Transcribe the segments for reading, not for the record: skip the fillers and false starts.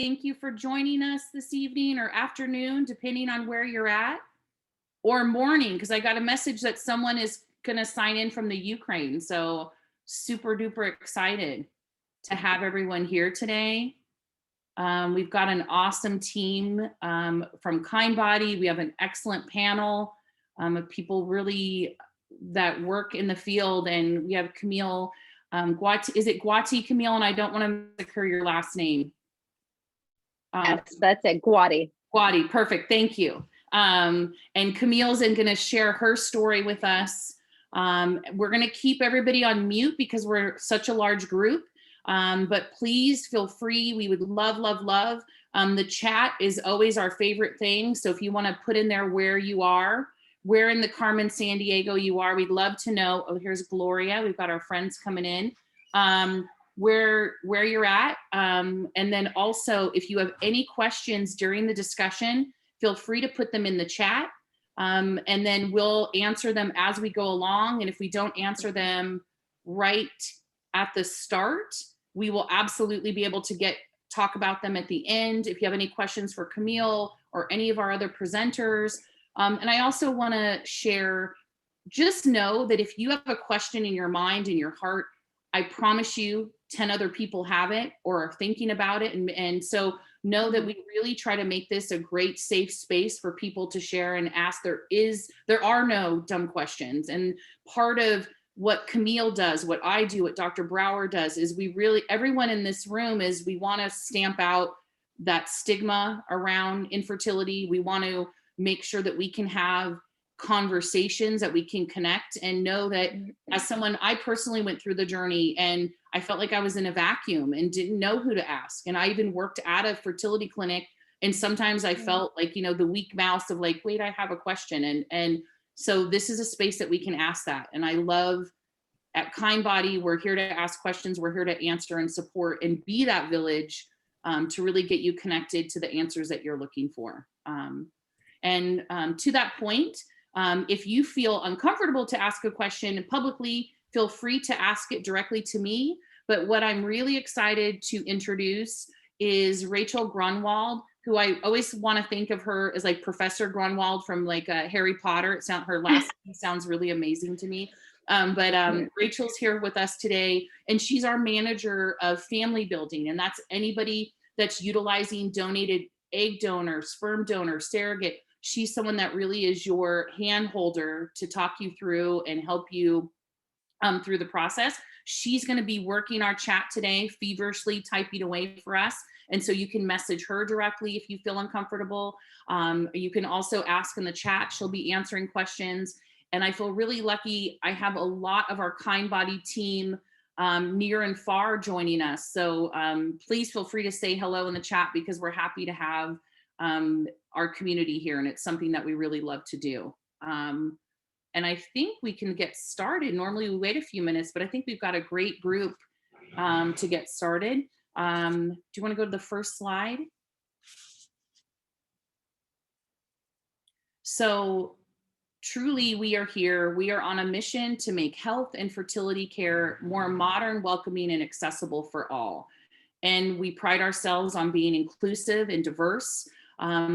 Thank you for joining us this evening or afternoon, depending on where you're at, or morning, because I got a message that someone is going to sign in from the Ukraine. So super duper excited to have everyone here today. We've got an awesome team from Kindbody. We have an excellent panel of people really that work in the field. And we have Camille, Guati, is it Guati, Camille? And I don't want to massacre your last name. Yes, that's it, Guati. Guati, perfect, thank you. And Camille's going to share her story with us. We're going to keep everybody on mute because we're such a large group. But please feel free. We would love, love, love. The chat is always our favorite thing. So if you want to put in there where you are, where in the Carmen San Diego you are, we'd love to know. Oh, here's Gloria. We've got our friends coming in. Where you're at. And then also, if you have any questions during the discussion, feel free to put them in the chat. And then we'll answer them as we go along. And if we don't answer them right at the start, we will absolutely be able to talk about them at the end. If you have any questions for Camille or any of our other presenters. And I also want to share, just know that if you have a question in your mind, in your heart, I promise you 10 other people have it or are thinking about it. And so know that we really try to make this a great safe space for people to share and ask. There are no dumb questions. And part of what Camille does, what I do, what Dr. Brower does is everyone in this room is we want to stamp out that stigma around infertility. We want to make sure that we can have conversations, that we can connect and know that as someone, I personally went through the journey and I felt like I was in a vacuum and didn't know who to ask. And I even worked at a fertility clinic. And sometimes I felt like, the weak mouse of like, wait, I have a question. And so this is a space that we can ask that. And I love at Kindbody, we're here to ask questions. We're here to answer and support and be that village to really get you connected to the answers that you're looking for. And to that point, if you feel uncomfortable to ask a question publicly, feel free to ask it directly to me. But what I'm really excited to introduce is Rachel Grunwald, who I always want to think of her as like Professor Grunwald from like Harry Potter. Her last name sounds really amazing to me. But Rachel's here with us today, and she's our manager of family building. And that's anybody that's utilizing donated egg donor, sperm donor, surrogate. She's someone that really is your hand holder to talk you through and help you through the process. She's going to be working our chat today, feverishly typing away for us. And so you can message her directly if you feel uncomfortable. You can also ask in the chat. She'll be answering questions. And I feel really lucky. I have a lot of our Kindbody team near and far joining us. So please feel free to say hello in the chat because we're happy to have our community here, and it's something that we really love to do. And I think we can get started. Normally we wait a few minutes, but I think we've got a great group to get started. Do you want to go to the first slide? So truly we are here. We are on a mission to make health and fertility care more modern, welcoming, and accessible for all. And we pride ourselves on being inclusive and diverse,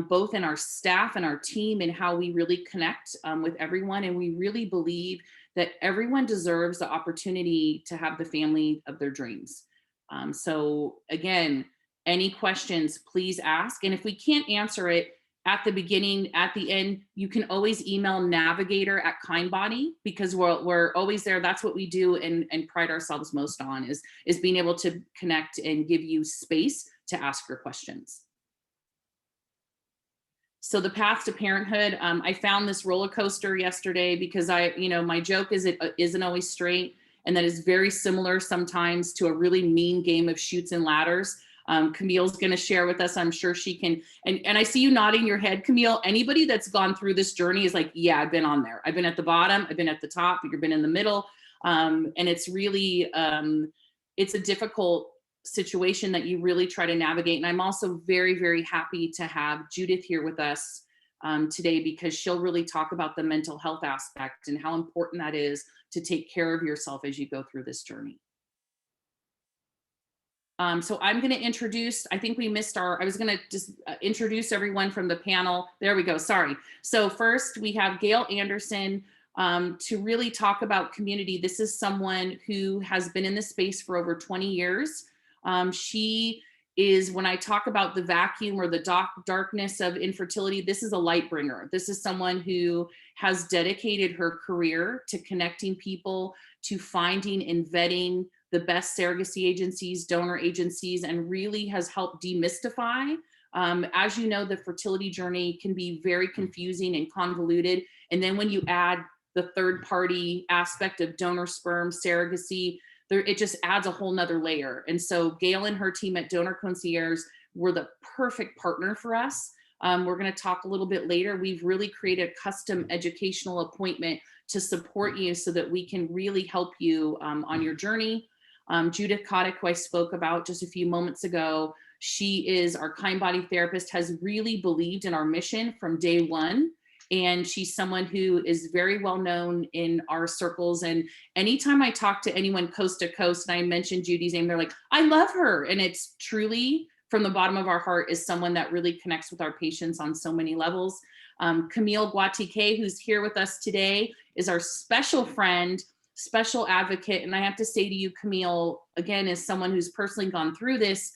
both in our staff and our team and how we really connect with everyone. And we really believe that everyone deserves the opportunity to have the family of their dreams. So again, any questions, please ask. And if we can't answer it at the beginning, at the end, you can always email navigator@Kindbody because we're always there. That's what we do and pride ourselves most on is being able to connect and give you space to ask your questions. So the path to parenthood, I found this roller coaster yesterday because my joke is it isn't always straight, and that is very similar sometimes to a really mean game of chutes and ladders. Camille's going to share with us. I'm sure she can. And I see you nodding your head, Camille. Anybody that's gone through this journey is like, yeah, I've been on there. I've been at the bottom. I've been at the top. You've been in the middle. And it's really, it's a difficult situation that you really try to navigate. And I'm also very, very happy to have Judith here with us today because she'll really talk about the mental health aspect and how important that is to take care of yourself as you go through this journey. So I'm going to introduce, I think we missed I was going to just introduce everyone from the panel. There we go. Sorry. So first we have Gail Anderson to really talk about community. This is someone who has been in this space for over 20 years. She is, when I talk about the vacuum or the darkness of infertility, this is a light bringer. This is someone who has dedicated her career to connecting people, to finding and vetting the best surrogacy agencies, donor agencies, and really has helped demystify. As you know, the fertility journey can be very confusing and convoluted. And then when you add the third party aspect of donor sperm surrogacy, it just adds a whole nother layer. And so Gail and her team at Donor Concierge were the perfect partner for us. We're going to talk a little bit later. We've really created a custom educational appointment to support you so that we can really help you on your journey. Judith Kotick, who I spoke about just a few moments ago, she is our kind body therapist, has really believed in our mission from day one. And she's someone who is very well known in our circles. And anytime I talk to anyone coast to coast and I mention Judy's name, they're like, I love her. And it's truly from the bottom of our heart is someone that really connects with our patients on so many levels. Camille Guatike, who's here with us today, is our special friend, special advocate. And I have to say to you, Camille, again, as someone who's personally gone through this,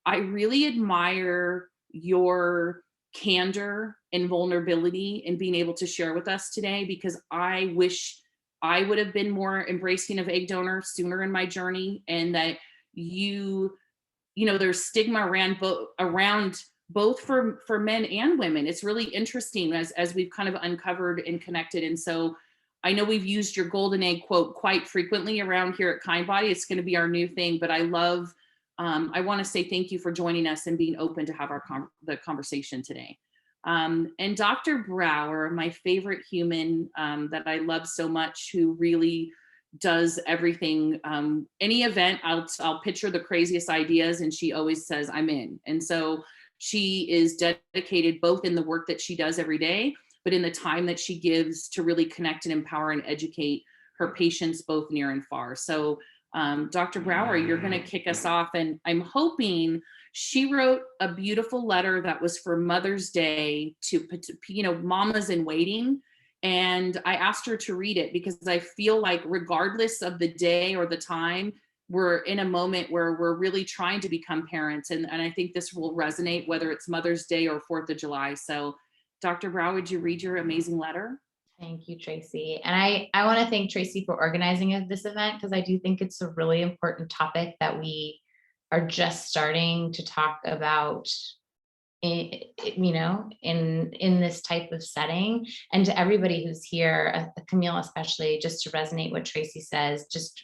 I really admire your candor and vulnerability and being able to share with us today, because I wish I would have been more embracing of egg donor sooner in my journey. And that you know, there's stigma around both for men and women. It's really interesting as we've kind of uncovered and connected. And so I know we've used your golden egg quote quite frequently around here at Kind Body. It's going to be our new thing, but I want to say thank you for joining us and being open to have the conversation today. And Dr. Brower, my favorite human that I love so much, who really does everything. Any event, I'll pitch her the craziest ideas and she always says, I'm in. And so she is dedicated both in the work that she does every day, but in the time that she gives to really connect and empower and educate her patients both near and far. So Dr. Brower, you're going to kick us off. And I'm hoping she wrote a beautiful letter that was for Mother's Day to, you know, mamas in waiting. And I asked her to read it because I feel like regardless of the day or the time, we're in a moment where we're really trying to become parents. And I think this will resonate whether it's Mother's Day or 4th of July. So Dr. Brower, would you read your amazing letter? Thank you, Tracy. And I want to thank Tracy for organizing this event, because I do think it's a really important topic that we are just starting to talk about, in this type of setting. And to everybody who's here, Camille especially, just to resonate what Tracy says, just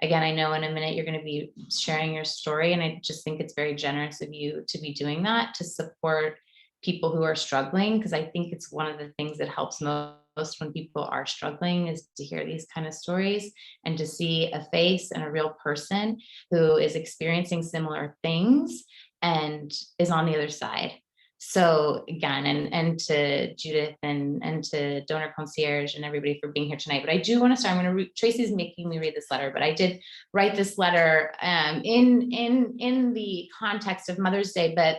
again, I know in a minute you're going to be sharing your story, and I just think it's very generous of you to be doing that, to support people who are struggling, because I think it's one of the things that helps most when people are struggling is to hear these kind of stories and to see a face and a real person who is experiencing similar things and is on the other side. So again, and to Judith and to Donor Concierge and everybody for being here tonight. But I do want to start. Tracy's making me read this letter, but I did write this letter in the context of Mother's Day. But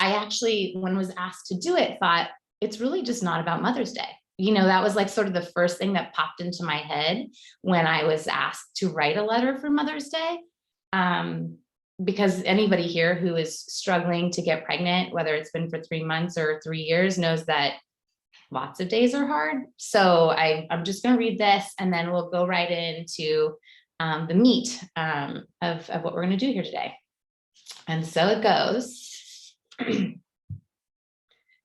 I actually, when I was asked to do it, thought it's really just not about Mother's Day. You know, that was like sort of the first thing that popped into my head when I was asked to write a letter for Mother's Day. Because anybody here who is struggling to get pregnant, whether it's been for 3 months or 3 years, knows that lots of days are hard. So I'm just going to read this, and then we'll go right into the meat of what we're going to do here today. And so it goes.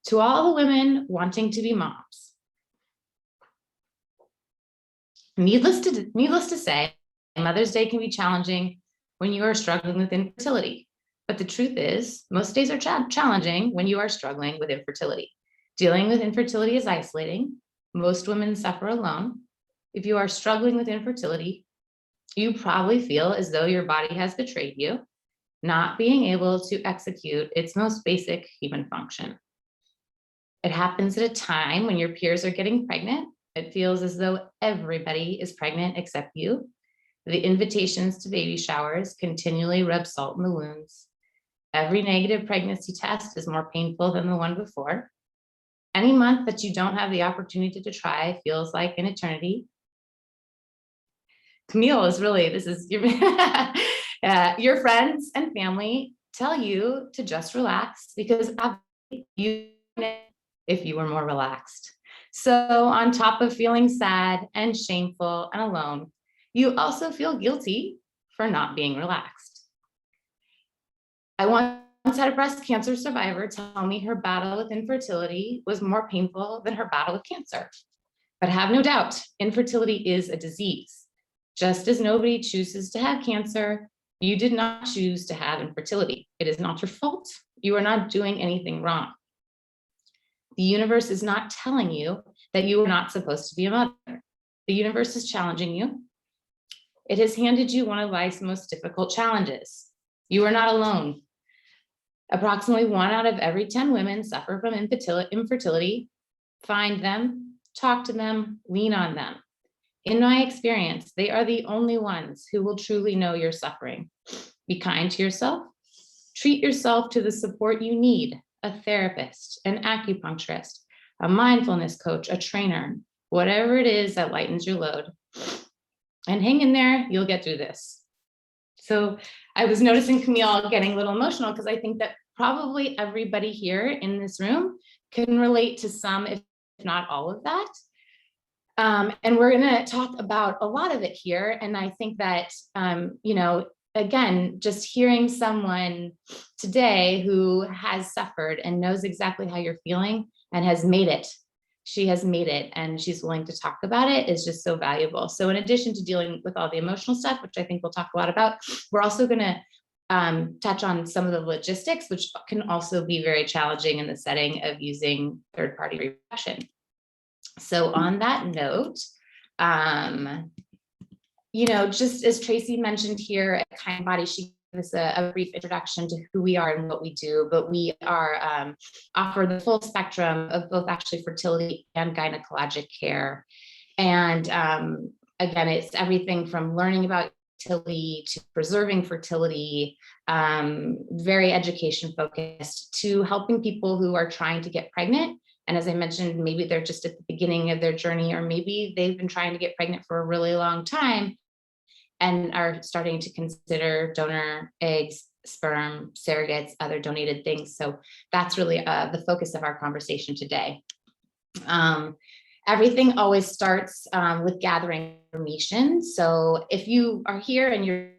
To all the women wanting to be moms, needless to say, Mother's Day can be challenging when you are struggling with infertility. But the truth is, most days are challenging when you are struggling with infertility. Dealing with infertility is isolating. Most women suffer alone. If you are struggling with infertility, you probably feel as though your body has betrayed you, not being able to execute its most basic human function. It happens at a time when your peers are getting pregnant. It feels as though everybody is pregnant except you. The invitations to baby showers continually rub salt in the wounds. Every negative pregnancy test is more painful than the one before. Any month that you don't have the opportunity to try feels like an eternity. Camille is really, this is your friends and family tell you to just relax because you if you were more relaxed. So on top of feeling sad and shameful and alone, you also feel guilty for not being relaxed. I once had a breast cancer survivor tell me her battle with infertility was more painful than her battle with cancer. But have no doubt, infertility is a disease. Just as nobody chooses to have cancer, you did not choose to have infertility. It is not your fault. You are not doing anything wrong. The universe is not telling you that you are not supposed to be a mother. The universe is challenging you. It has handed you one of life's most difficult challenges. You are not alone. Approximately 1 out of every 10 women suffer from infertility. Find them, talk to them, lean on them. In my experience, they are the only ones who will truly know your suffering. Be kind to yourself. Treat yourself to the support you need. A therapist, an acupuncturist, a mindfulness coach, a trainer, whatever it is that lightens your load. And hang in there, you'll get through this. So I was noticing Camille getting a little emotional because I think that probably everybody here in this room can relate to some, if not all of that. And we're going to talk about a lot of it here. And I think that, again, just hearing someone today who has suffered and knows exactly how you're feeling and has made it, she has made it and she's willing to talk about it is just so valuable. So in addition to dealing with all the emotional stuff, which I think we'll talk a lot about, we're also going to touch on some of the logistics, which can also be very challenging in the setting of using third-party reproduction. So on that note, just as Tracy mentioned here at Kind Body, she gave us a brief introduction to who we are and what we do, but we are offer the full spectrum of both actually fertility and gynecologic care. And again, it's everything from learning about fertility to preserving fertility, very education focused, to helping people who are trying to get pregnant. And as I mentioned, maybe they're just at the beginning of their journey, or maybe they've been trying to get pregnant for a really long time and are starting to consider donor eggs, sperm, surrogates, other donated things. So that's really the focus of our conversation today. Everything always starts with gathering information. So if you are here and you're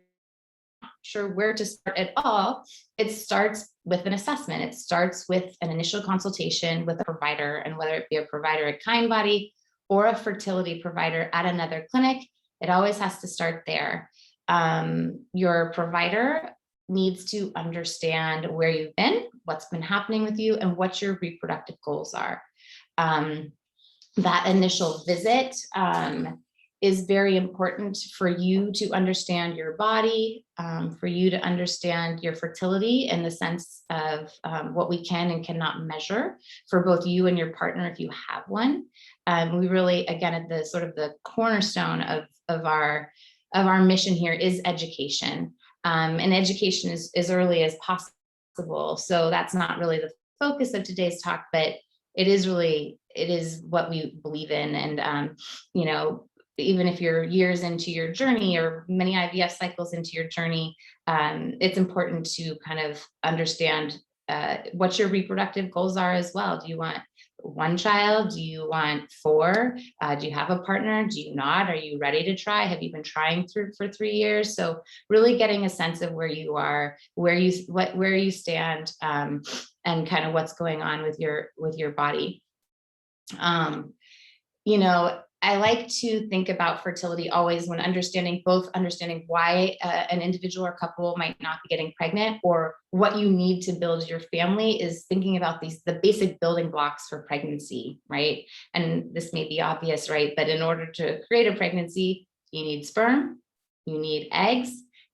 not sure where to start at all, it starts with an assessment. It starts with an initial consultation with a provider, and whether it be a provider at Kind Body or a fertility provider at another clinic, it always has to start there. Your provider needs to understand where you've been, what's been happening with you, and what your reproductive goals are. That initial visit is very important for you to understand your body, for you to understand your fertility in the sense of what we can and cannot measure for both you and your partner if you have one. We really, again, at the sort of the cornerstone of our mission here is education, and education is as early as possible. So that's not really the focus of today's talk, but it is what we believe in. And, even if you're years into your journey or many IVF cycles into your journey, it's important to kind of understand what your reproductive goals are as well. Do you want 1 child? Do you want 4? Do you have a partner? Do you not? Are you ready to try? Have you been trying for 3 years? So really getting a sense of where you are, where you stand, and kind of what's going on with your body. I like to think about fertility always when understanding why an individual or couple might not be getting pregnant, or what you need to build your family, is thinking about the basic building blocks for pregnancy, right? And this may be obvious, right? But in order to create a pregnancy, you need sperm, you need eggs,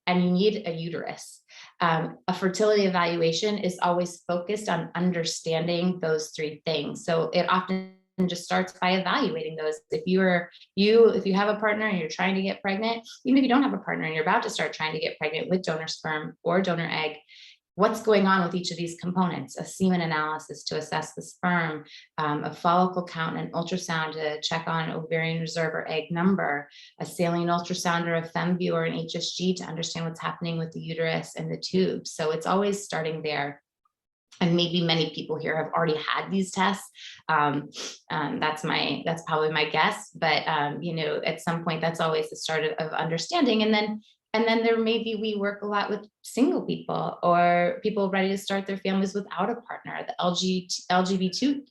and you need a uterus. A fertility evaluation is always focused on understanding those 3 things. So it often just starts by evaluating those. If you have a partner and you're trying to get pregnant, even if you don't have a partner and you're about to start trying to get pregnant with donor sperm or donor egg, what's going on with each of these components? A semen analysis to assess the sperm, a follicle count and ultrasound to check on ovarian reserve or egg number, a saline ultrasound or a FemView or an HSG to understand what's happening with the uterus and the tubes. So it's always starting there. And maybe many people here have already had these tests. That's probably my guess, but at some point that's always the start of understanding. And then there we work a lot with single people or people ready to start their families without a partner, the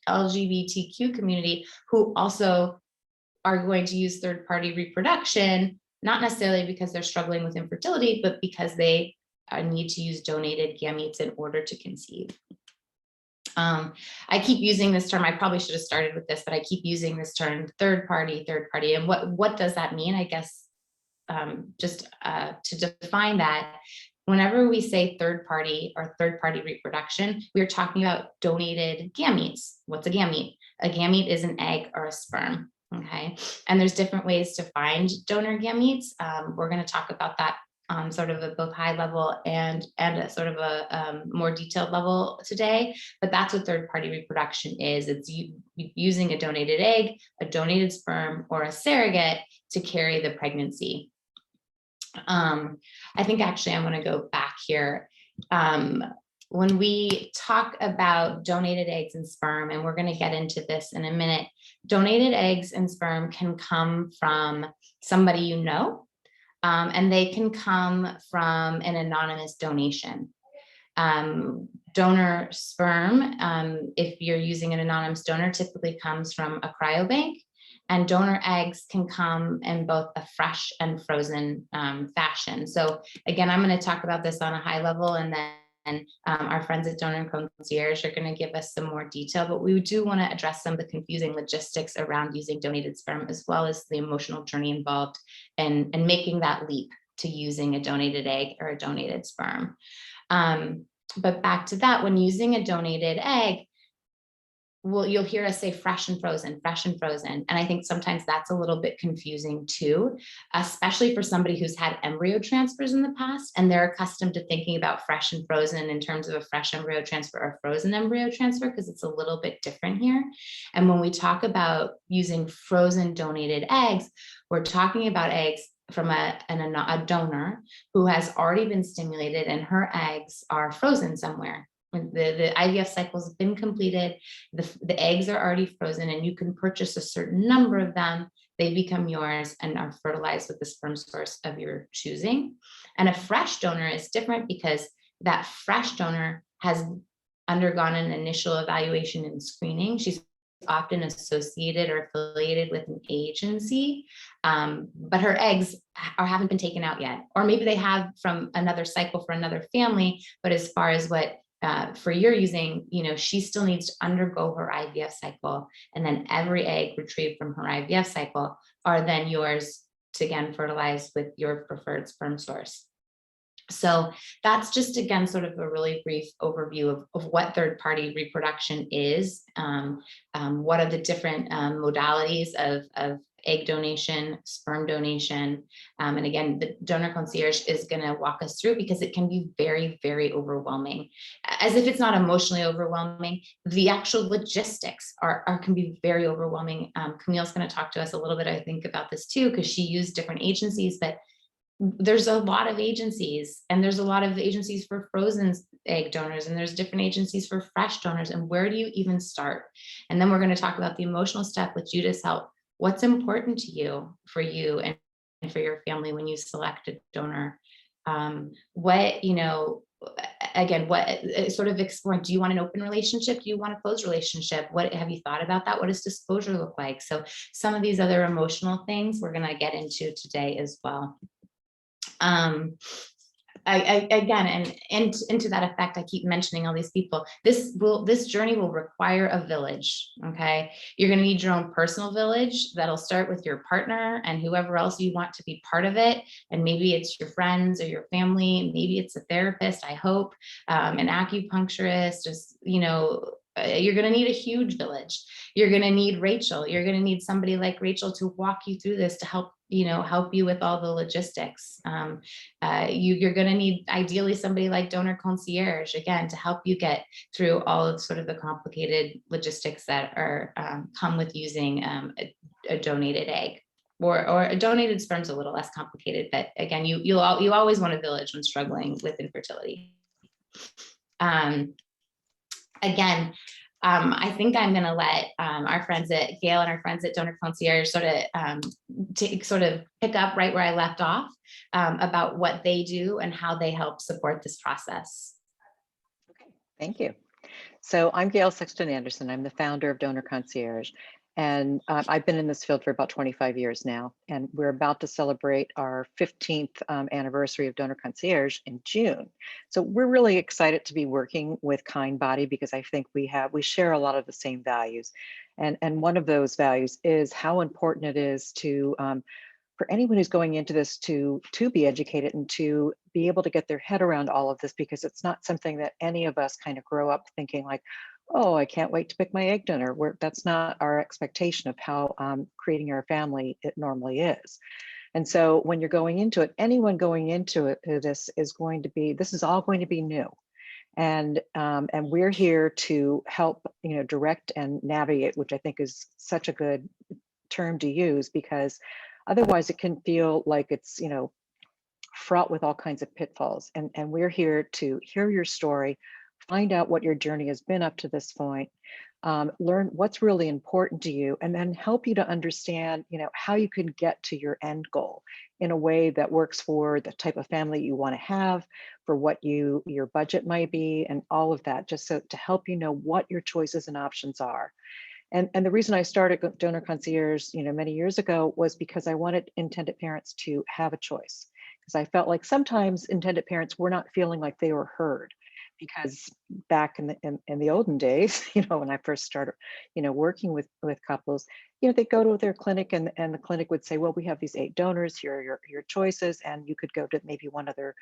LGBTQ community, who also are going to use third-party reproduction, not necessarily because they're struggling with infertility, but because they need to use donated gametes in order to conceive. I keep using this term. I probably should have started with this, but I keep using this term, third party. And what does that mean? I guess just to define that, whenever we say third party or third party reproduction, we're talking about donated gametes. What's a gamete? A gamete is an egg or a sperm. Okay, and there's different ways to find donor gametes. We're going to talk about that on sort of a both high level and a sort of a more detailed level today, but that's what third party reproduction is. It's using a donated egg, a donated sperm, or a surrogate to carry the pregnancy. I think actually I'm going to go back here. When we talk about donated eggs and sperm, and we're going to get into this in a minute, donated eggs and sperm can come from somebody you know, and they can come from an anonymous donation. Donor sperm, if you're using an anonymous donor, typically comes from a cryobank, and donor eggs can come in both a fresh and frozen fashion. So again, I'm going to talk about this on a high level, and then our friends at Donor Concierge are going to give us some more detail, but we do want to address some of the confusing logistics around using donated sperm, as well as the emotional journey involved and making that leap to using a donated egg or a donated sperm. But back to that, when using a donated egg, you'll hear us say fresh and frozen. And I think sometimes that's a little bit confusing too, especially for somebody who's had embryo transfers in the past, and they're accustomed to thinking about fresh and frozen in terms of a fresh embryo transfer or frozen embryo transfer, because it's a little bit different here. And when we talk about using frozen donated eggs, we're talking about eggs from a donor who has already been stimulated, and her eggs are frozen somewhere. The IVF cycle has been completed, the eggs are already frozen, and you can purchase a certain number of them. They become yours and are fertilized with the sperm source of your choosing. And a fresh donor is different, because that fresh donor has undergone an initial evaluation and screening. She's often associated or affiliated with an agency, but her eggs haven't been taken out yet, or maybe they have from another cycle for another family. But as far as what for your using, she still needs to undergo her IVF cycle, and then every egg retrieved from her IVF cycle are then yours to again fertilize with your preferred sperm source. So that's just, again, sort of a really brief overview of what third-party reproduction is. What are the different modalities of egg donation, sperm donation. And again, the Donor Concierge is going to walk us through, because it can be very, very overwhelming. As if it's not emotionally overwhelming, the actual logistics can be very overwhelming. Camille's going to talk to us a little bit, I think, about this too, because she used different agencies, but there's a lot of agencies, and there's a lot of agencies for frozen egg donors, and there's different agencies for fresh donors. And where do you even start? And then we're going to talk about the emotional step with Judith's help. What's important to you and for your family when you select a donor? What sort of exploring, do you want an open relationship? Do you want a closed relationship? What have you thought about that? What does disclosure look like? So some of these other emotional things we're going to get into today as well. And to that effect, I keep mentioning all these people. This journey will require a village. Okay, you're going to need your own personal village that'll start with your partner and whoever else you want to be part of it. And maybe it's your friends or your family. Maybe it's a therapist, I hope, an acupuncturist, just you're going to need a huge village. You're going to need Rachel. You're going to need somebody like Rachel to walk you through this, to help you with all the logistics. You're going to need ideally somebody like donor concierge, again, to help you get through all of sort of the complicated logistics that are come with using a donated egg. Or a donated sperm's a little less complicated, but again, you always want a village when struggling with infertility. Again, I think I'm going to let our friends at Gail and our friends at Donor Concierge sort of pick up right where I left off about what they do and how they help support this process. Okay, thank you. So I'm Gail Sexton Anderson. I'm the founder of Donor Concierge. And I've been in this field for about 25 years now, and we're about to celebrate our 15th anniversary of Donor Concierge in June. So we're really excited to be working with Kindbody because I think we share a lot of the same values. And one of those values is how important it is to, for anyone who's going into this to be educated and to be able to get their head around all of this, because it's not something that any of us kind of grow up thinking like, oh, I can't wait to pick my egg donor. That's not our expectation of how creating our family it normally is. And so when you're going into it, anyone going into it, this is all going to be new. And we're here to help, direct and navigate, which I think is such a good term to use, because otherwise it can feel like it's, fraught with all kinds of pitfalls. And we're here to hear your story, find out what your journey has been up to this point, learn what's really important to you, and then help you to understand, how you can get to your end goal in a way that works for the type of family you want to have, for what your budget might be, and all of that, just so to help you know what your choices and options are. And the reason I started Donor Concierge, many years ago, was because I wanted intended parents to have a choice. Because I felt like sometimes intended parents were not feeling like they were heard. Because back in the olden days, when I first started, working with couples, they go to their clinic and the clinic would say, well, we have these 8 donors, here are your choices, and you could go to maybe one other,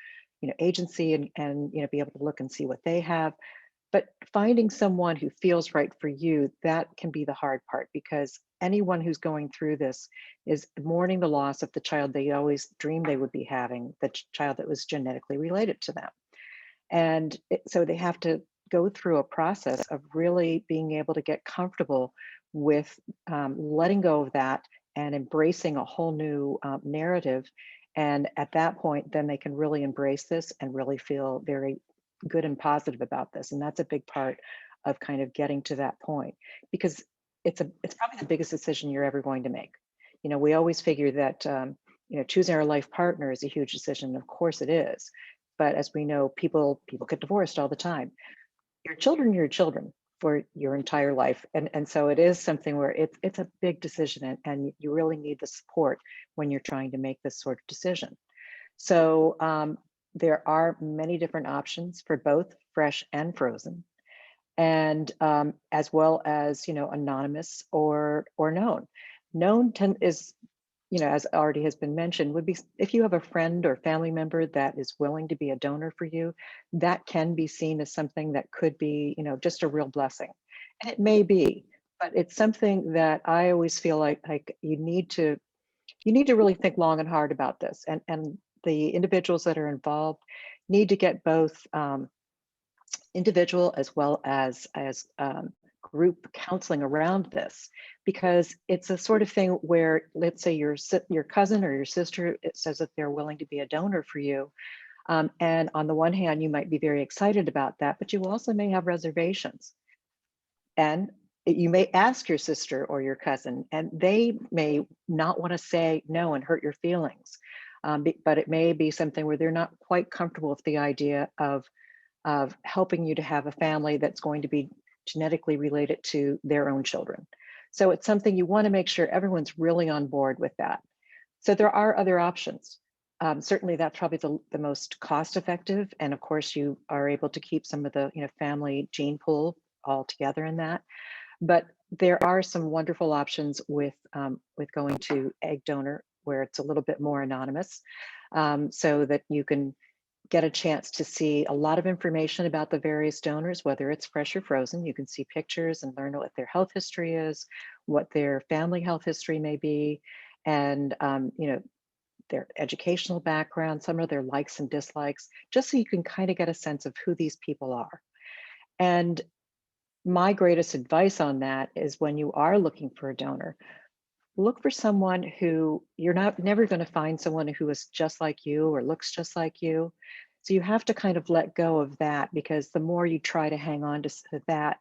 agency and be able to look and see what they have. But finding someone who feels right for you, that can be the hard part, because anyone who's going through this is mourning the loss of the child they always dreamed they would be having, the child that was genetically related to them. And so they have to go through a process of really being able to get comfortable with letting go of that and embracing a whole new narrative. And at that point, then they can really embrace this and really feel very good and positive about this. And that's a big part of kind of getting to that point, because it's probably the biggest decision you're ever going to make. We always figure that choosing our life partner is a huge decision. Of course it is. But as we know, people get divorced all the time. Your children are your children for your entire life. And so it is something where it's a big decision, and you really need the support when you're trying to make this sort of decision. So there are many different options for both fresh and frozen, and as well as, anonymous or known. Known is, as already has been mentioned, would be if you have a friend or family member that is willing to be a donor for you, that can be seen as something that could be, just a real blessing. And it may be, but it's something that I always feel like you need to really think long and hard about this. And the individuals that are involved need to get both individual as well as group counseling around this, because it's a sort of thing where, let's say your cousin or your sister says that they're willing to be a donor for you. And on the one hand, you might be very excited about that, but you also may have reservations. And you may ask your sister or your cousin, and they may not want to say no and hurt your feelings. But it may be something where they're not quite comfortable with the idea of helping you to have a family that's going to be genetically related to their own children. So it's something you want to make sure everyone's really on board with that. So there are other options. Certainly that's probably the most cost effective. And of course you are able to keep some of the family gene pool all together in that. But there are some wonderful options with going to egg donor, where it's a little bit more anonymous, so that you can get a chance to see a lot of information about the various donors, whether it's fresh or frozen. You can see pictures and learn what their health history is, what their family health history may be, and their educational background, some of their likes and dislikes, just so you can kind of get a sense of who these people are. And my greatest advice on that is when you are looking for a donor, look for someone who you're never going to find someone who is just like you or looks just like you. So you have to kind of let go of that, because the more you try to hang on to that,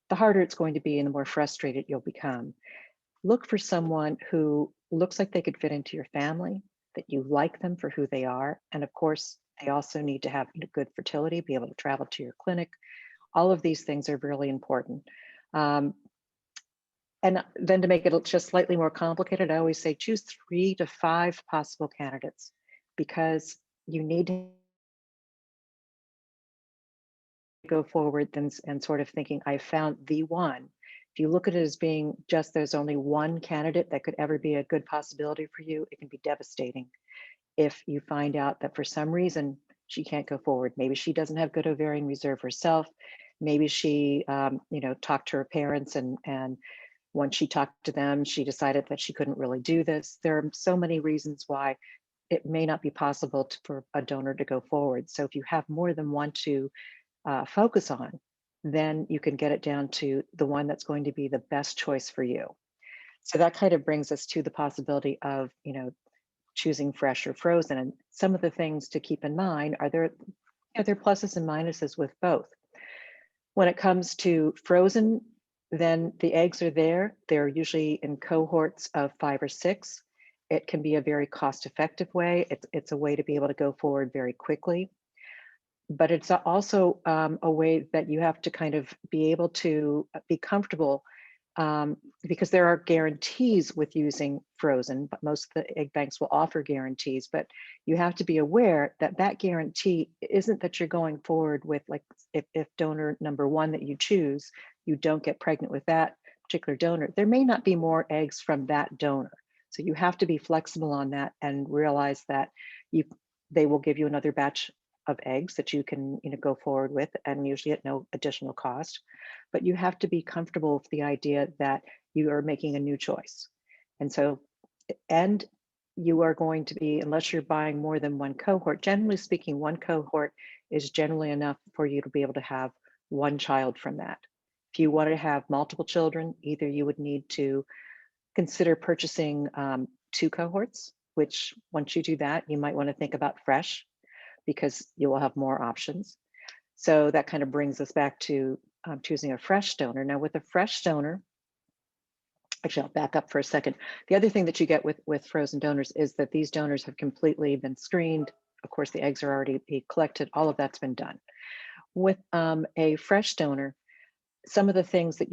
the harder it's going to be and the more frustrated you'll become. Look for someone who looks like they could fit into your family, that you like them for who they are. And of course, they also need to have good fertility, be able to travel to your clinic. All of these things are really important. And then to make it just slightly more complicated, I always say choose 3 to 5 possible candidates, because you need to go forward and sort of thinking, I found the one. If you look at it as being just there's only one candidate that could ever be a good possibility for you, it can be devastating. If you find out that for some reason she can't go forward, maybe she doesn't have good ovarian reserve herself, maybe she talked to her parents and once she talked to them, she decided that she couldn't really do this. There are so many reasons why it may not be possible for a donor to go forward. So if you have more than one to focus on, then you can get it down to the one that's going to be the best choice for you. So that kind of brings us to the possibility of, choosing fresh or frozen. And some of the things to keep in mind are there are pluses and minuses with both. When it comes to frozen, then the eggs are there. They're usually in cohorts of 5 or 6. It can be a very cost-effective way. It's a way to be able to go forward very quickly. But it's also a way that you have to kind of be able to be comfortable, because there are guarantees with using frozen, but most of the egg banks will offer guarantees. But you have to be aware that that guarantee isn't that you're going forward with, like, if donor number 1 that you choose, you don't get pregnant with that particular donor, there may not be more eggs from that donor. So you have to be flexible on that and realize that they will give you another batch of eggs that you can go forward with, and usually at no additional cost. But you have to be comfortable with the idea that you are making a new choice. And so, and you are going to be, unless you're buying more than one cohort, generally speaking, one cohort is generally enough for you to be able to have one child from that. If you wanted to have multiple children, either you would need to consider purchasing 2 cohorts, which once you do that, you might want to think about fresh, because you will have more options. So that kind of brings us back to choosing a fresh donor. Now with a fresh donor, actually I'll back up for a second. The other thing that you get with frozen donors is that these donors have completely been screened. Of course, the eggs are already collected. All of that's been done. With a fresh donor, some of the things that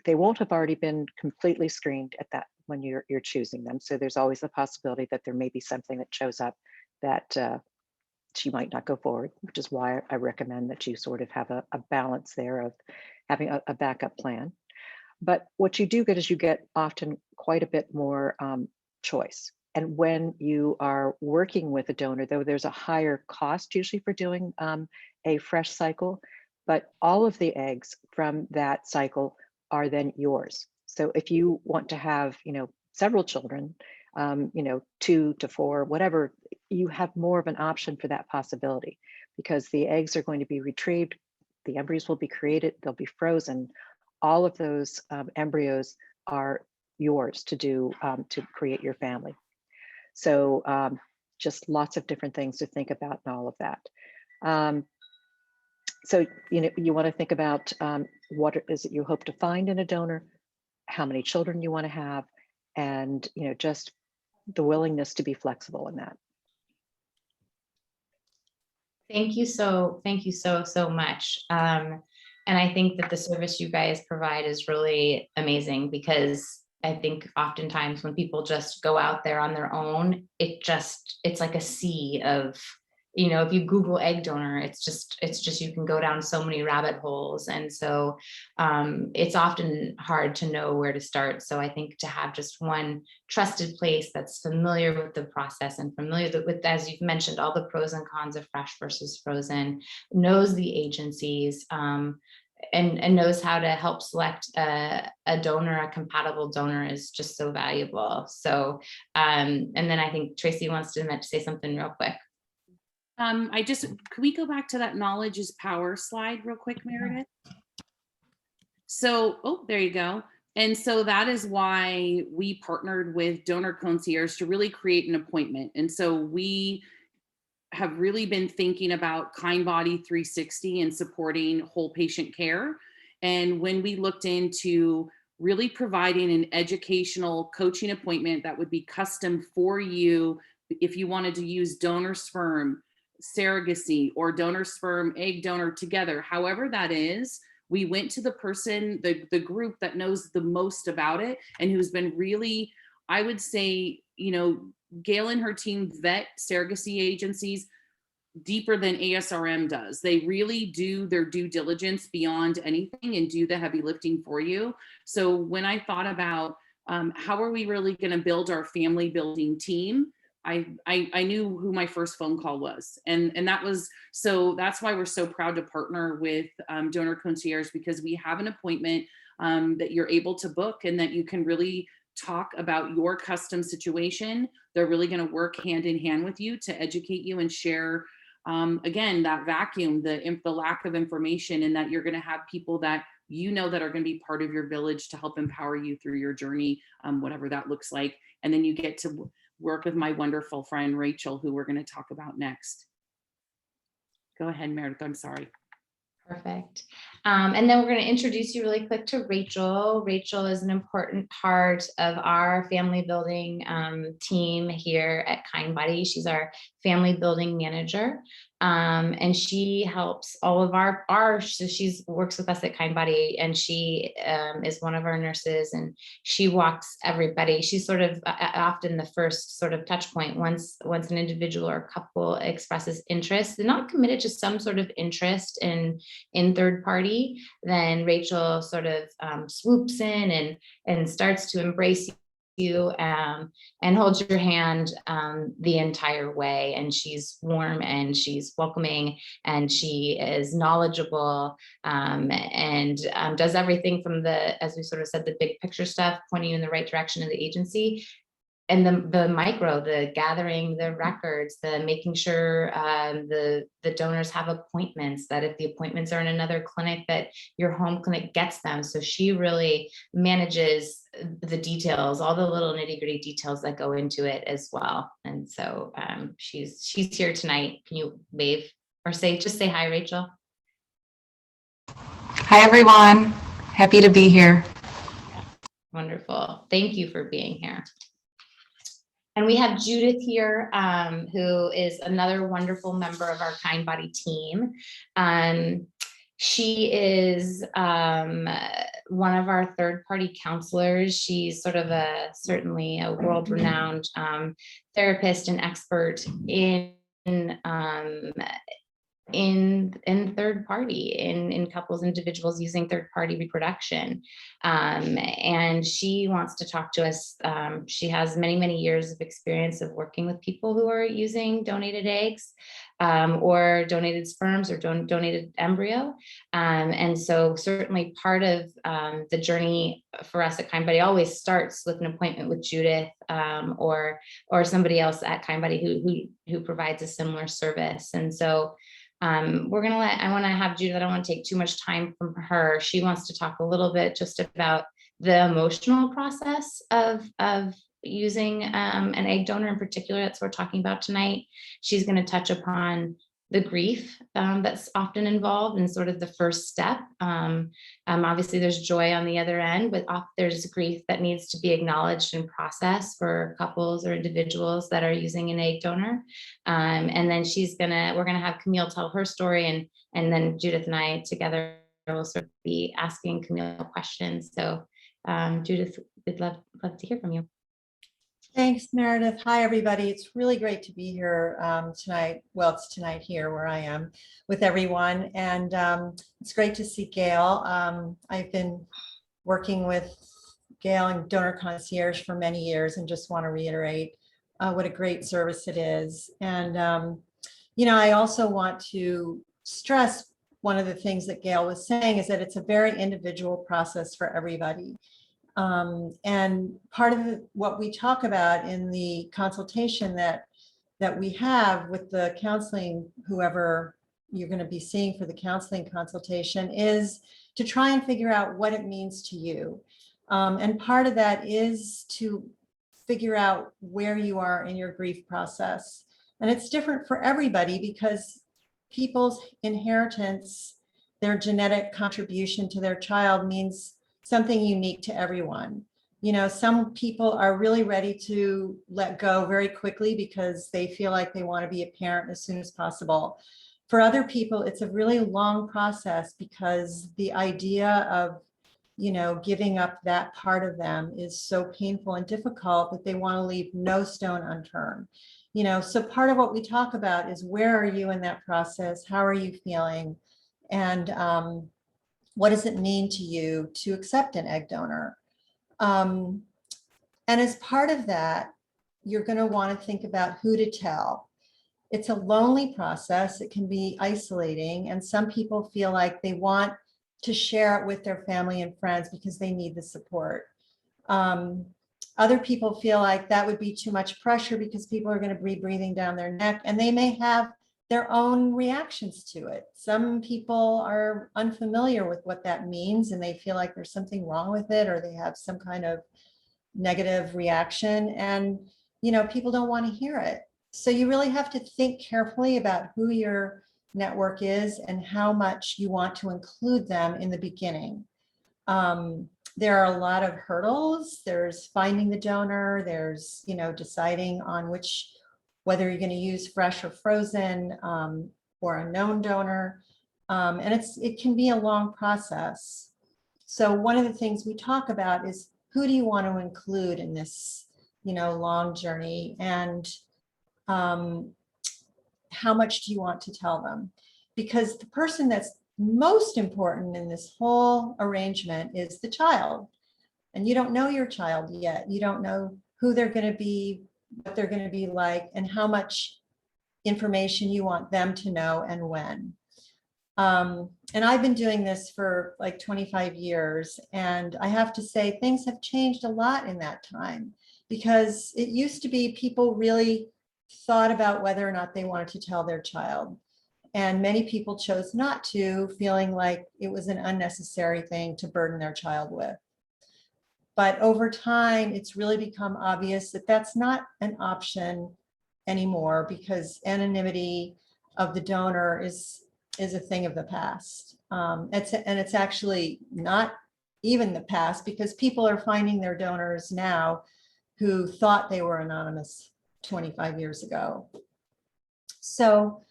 they won't have already been completely screened at that when you're choosing them. So there's always the possibility that there may be something that shows up that she might not go forward, which is why I recommend that you sort of have a balance there of having a backup plan. But what you do get is you get often quite a bit more choice. And when you are working with a donor, though, there's a higher cost usually for doing a fresh cycle, but all of the eggs from that cycle are then yours. So if you want to have, several children, 2 to 4, whatever, you have more of an option for that possibility, because the eggs are going to be retrieved, the embryos will be created, they'll be frozen. All of those embryos are yours to do to create your family. So just lots of different things to think about in all of that. So, you want to think about what is it you hope to find in a donor, how many children you want to have, and just the willingness to be flexible in that. Thank you so much. And I think that the service you guys provide is really amazing, because I think oftentimes when people just go out there on their own, it's like a sea of you know, if you Google egg donor, it's just, you can go down so many rabbit holes. And so it's often hard to know where to start. So I think to have just one trusted place that's familiar with the process and familiar with, as you've mentioned, all the pros and cons of fresh versus frozen, knows the agencies, and knows how to help select a donor, a compatible donor, is just so valuable. So, and then I think Tracy wants to say something real quick. Could we go back to that knowledge is power slide real quick, Meredith? So, oh, there you go. And so that is why we partnered with Donor Concierge to really create an appointment. And so we have really been thinking about Kindbody 360 and supporting whole patient care. And when we looked into really providing an educational coaching appointment that would be custom for you, if you wanted to use donor sperm, surrogacy, or donor sperm, egg donor together, however that is, we went to the person, the group that knows the most about it and who's been really, I would say, you know, Gail and her team vet surrogacy agencies deeper than ASRM does. They really do their due diligence beyond anything and do the heavy lifting for you. So when I thought about how are we really going to build our family building team, I knew who my first phone call was. And that was, so that's why we're so proud to partner with Donor Concierge, because we have an appointment that you're able to book and that you can really talk about your custom situation. They're really going to work hand in hand with you to educate you and share, again, that vacuum, the lack of information, and that you're going to have people that you know that are going to be part of your village to help empower you through your journey, whatever that looks like. And then you get to work with my wonderful friend, Rachel, who we're going to talk about next. Go ahead, Meredith, I'm sorry. Perfect. And then we're going to introduce you really quick to Rachel. Rachel is an important part of our family building team here at Kindbody. She's our family building manager. And she helps all of so she works with us at Kindbody, and she is one of our nurses, and she walks everybody. She's sort of often the first sort of touch point once an individual or couple expresses interest. They're not committed to some sort of interest in third party, then Rachel sort of swoops in and starts to embrace you and holds your hand the entire way. And she's warm and she's welcoming and she is knowledgeable and does everything from as we sort of said, the big picture stuff, pointing you in the right direction of the agency, and the micro, the gathering the records, the making sure the donors have appointments, that if the appointments are in another clinic, that your home clinic gets them. So she really manages the details, all the little nitty-gritty details that go into it as well. And so she's here tonight. Can you wave or just say hi, Rachel? Hi, everyone. Happy to be here. Wonderful. Thank you for being here. And we have Judith here, who is another wonderful member of our Kindbody team. She is one of our third-party counselors. She's sort of certainly a world-renowned therapist and expert in third party, in couples, individuals using third party reproduction. And she wants to talk to us. She has many years of experience of working with people who are using donated eggs or donated sperms or donated embryo. And so certainly part of the journey for us at Kindbody always starts with an appointment with Judith or somebody else at Kindbody who provides a similar service. And so I want to have Judith, I don't want to take too much time from her. She wants to talk a little bit just about the emotional process of using an egg donor in particular. That's what we're talking about tonight. She's going to touch upon the grief that's often involved in sort of the first step. Obviously there's joy on the other end, but there's grief that needs to be acknowledged and processed for couples or individuals that are using an egg donor. And then we're gonna have Camille tell her story, and then Judith and I together will sort of be asking Camille questions. So Judith, we'd love to hear from you. Thanks, Meredith. Hi, everybody. It's really great to be here tonight. Well, it's tonight here where I am with everyone. And it's great to see Gail. I've been working with Gail and Donor Concierge for many years and just want to reiterate what a great service it is. And, I also want to stress one of the things that Gail was saying is that it's a very individual process for everybody. And part of what we talk about in the consultation that we have with the counseling, whoever you're going to be seeing for the counseling consultation, is to try and figure out what it means to you. And part of that is to figure out where you are in your grief process. And it's different for everybody because people's inheritance, their genetic contribution to their child means something unique to everyone. Some people are really ready to let go very quickly because they feel like they want to be a parent as soon as possible. For other people, it's a really long process because the idea of, giving up that part of them is so painful and difficult that they want to leave no stone unturned. So part of what we talk about is where are you in that process? How are you feeling? And what does it mean to you to accept an egg donor? And as part of that, you're going to want to think about who to tell. It's a lonely process. It can be isolating. And some people feel like they want to share it with their family and friends because they need the support. Other people feel like that would be too much pressure because people are going to be breathing down their neck and they may have their own reactions to it. Some people are unfamiliar with what that means and they feel like there's something wrong with it or they have some kind of negative reaction and, people don't want to hear it. So you really have to think carefully about who your network is and how much you want to include them in the beginning. There are a lot of hurdles. There's finding the donor. There's, deciding on whether you're going to use fresh or frozen or a known donor. And it can be a long process. So one of the things we talk about is who do you want to include in this, long journey and how much do you want to tell them? Because the person that's most important in this whole arrangement is the child. And you don't know your child yet. You don't know who they're going to be, what they're going to be like, and how much information you want them to know and when. And I've been doing this for like 25 years. And I have to say things have changed a lot in that time because it used to be people really thought about whether or not they wanted to tell their child. And many people chose not to, feeling like it was an unnecessary thing to burden their child with. But over time, it's really become obvious that that's not an option anymore because anonymity of the donor is a thing of the past. It's actually not even the past because people are finding their donors now who thought they were anonymous 25 years ago. So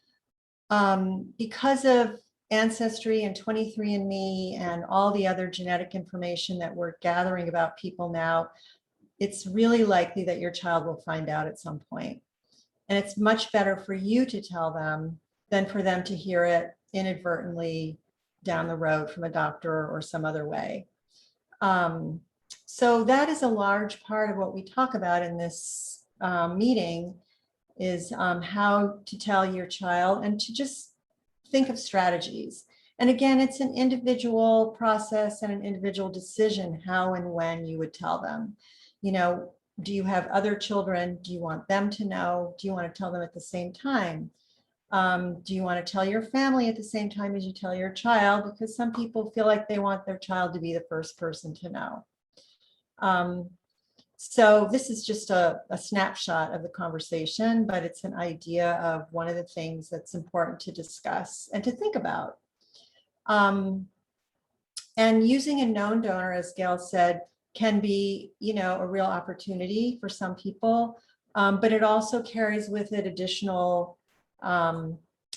because of Ancestry and 23andMe and all the other genetic information that we're gathering about people now, it's really likely that your child will find out at some point. And it's much better for you to tell them than for them to hear it inadvertently down the road from a doctor or some other way. So that is a large part of what we talk about in this meeting is how to tell your child and to just think of strategies. And again, it's an individual process and an individual decision how and when you would tell them. Do you have other children? Do you want them to know? Do you want to tell them at the same time? Do you want to tell your family at the same time as you tell your child? Because some people feel like they want their child to be the first person to know. So this is just a snapshot of the conversation, but it's an idea of one of the things that's important to discuss and to think about. And using a known donor, as Gail said, can be, a real opportunity for some people, but it also carries with it additional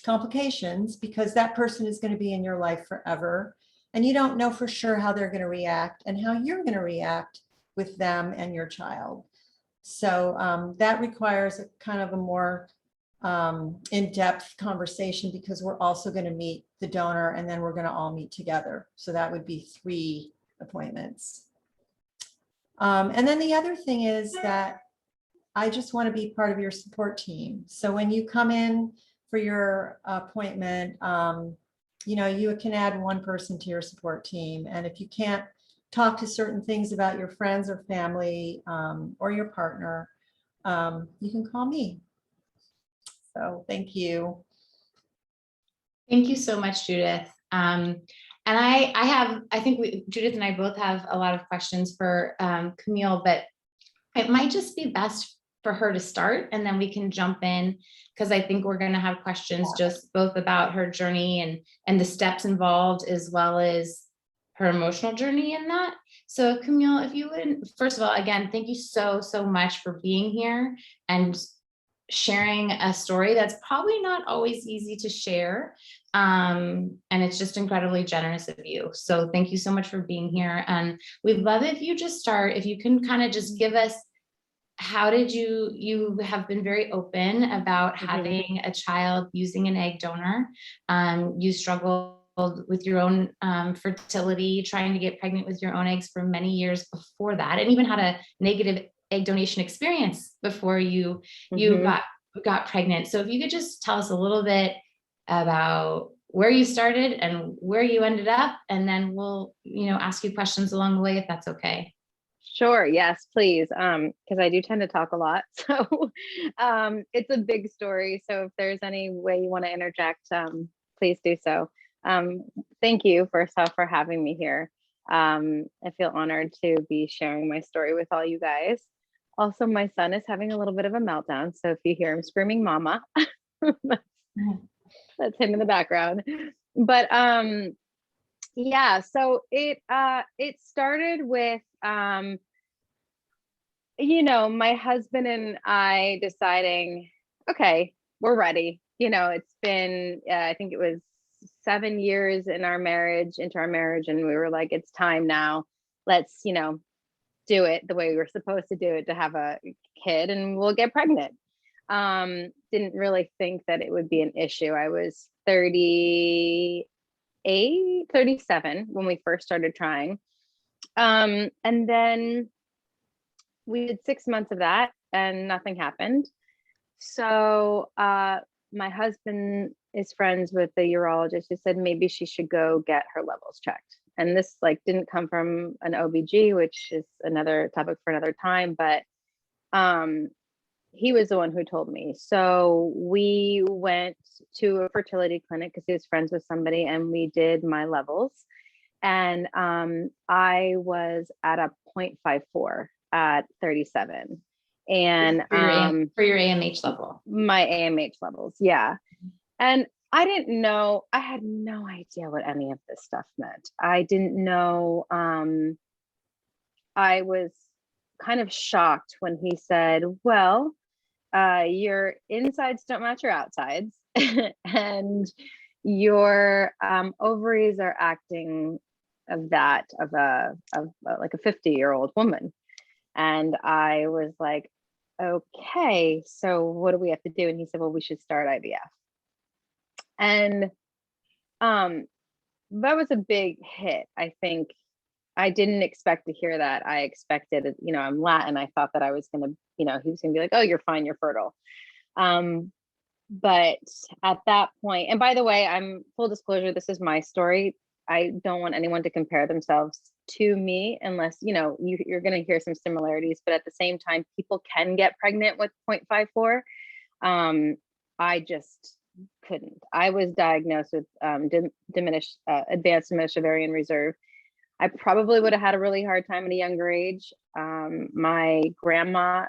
complications because that person is going to be in your life forever. And you don't know for sure how they're going to react and how you're going to react with them and your child. So that requires a kind of a more in-depth conversation, because we're also going to meet the donor and then we're going to all meet together. So that would be 3 appointments. And then the other thing is that I just want to be part of your support team. So when you come in for your appointment, you can add 1 person to your support team. And if you can't talk to certain things about your friends or family or your partner, you can call me. So thank you. Thank you so much, Judith. And I think Judith and I both have a lot of questions for Camille, but it might just be best for her to start, and then we can jump in, because I think we're going to have questions just both about her journey and the steps involved, as well as her emotional journey in that. So Camille, if you would, first of all, again, thank you so much for being here and sharing a story that's probably not always easy to share. And it's just incredibly generous of you. So thank you so much for being here. And we'd love if you just start, if you can kind of just give us, how did you have been very open about having a child using an egg donor. You struggled with your own fertility, trying to get pregnant with your own eggs for many years before that, and even had a negative egg donation experience before you got pregnant. So if you could just tell us a little bit about where you started and where you ended up, and then we'll ask you questions along the way, if that's okay. Sure. Yes, please. Because I do tend to talk a lot. So it's a big story. So if there's any way you want to interject, please do so. Thank you first off for having me here. I feel honored to be sharing my story with all you guys. Also, my son is having a little bit of a meltdown. So if you hear him screaming, mama, that's him in the background. But yeah, so it started with my husband and I deciding, okay, we're ready. It's been I think it was 7 years into our marriage, and we were like, it's time now. Let's do it the way we were supposed to do it, to have a kid, and we'll get pregnant. Didn't really think that it would be an issue. I was 37 when we first started trying. And then we did 6 months of that and nothing happened. So my husband is friends with the urologist who said maybe she should go get her levels checked. And this didn't come from an OBG, which is another topic for another time, but he was the one who told me. So we went to a fertility clinic because he was friends with somebody, and we did my levels. And I was at a 0.54 at 37. And for your AMH level. My AMH levels, yeah. And I didn't know, I had no idea what any of this stuff meant. I didn't know. I was kind of shocked when he said, well, your insides don't match your outsides, and your ovaries are acting of like a 50-year-old woman. And I was like, okay, so what do we have to do? And he said, well, we should start IVF. And that was a big hit. I think I didn't expect to hear that. I expected, I'm Latin. I thought that I was going to, he was going to be like, oh, you're fine, you're fertile. But at that point, and by the way, I'm full disclosure, this is my story. I don't want anyone to compare themselves to me unless, you're going to hear some similarities, but at the same time, people can get pregnant with 0.54. I just couldn't. I was diagnosed with advanced diminished ovarian reserve. I probably would have had a really hard time at a younger age. My grandma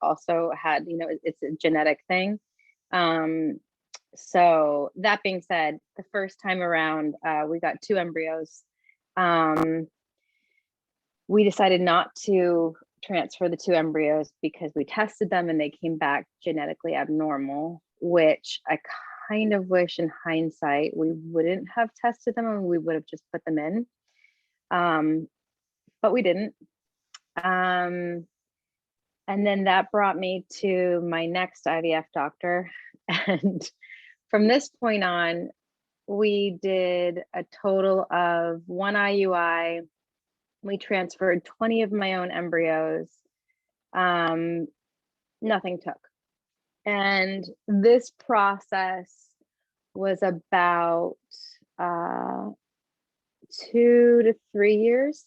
also had, it's a genetic thing. So that being said, the first time around, we got 2 embryos. We decided not to transfer the 2 embryos because we tested them and they came back genetically abnormal, which I kind of wish in hindsight we wouldn't have tested them and we would have just put them in. But we didn't. And then that brought me to my next IVF doctor. And from this point on, we did a total of 1 IUI. We transferred 20 of my own embryos. Nothing took. And this process was about 2 to 3 years.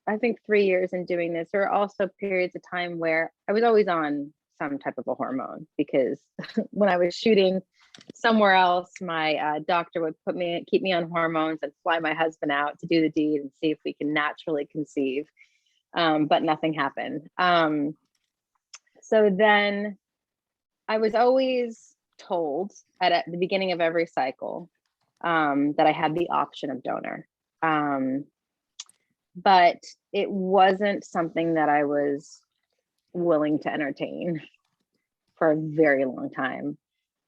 I think 3 years in doing this. There were also periods of time where I was always on some type of a hormone, because when I was shooting somewhere else, my doctor would keep me on hormones and fly my husband out to do the deed and see if we can naturally conceive. But nothing happened. So then I was always told at the beginning of every cycle that I had the option of donor. But it wasn't something that I was willing to entertain for a very long time.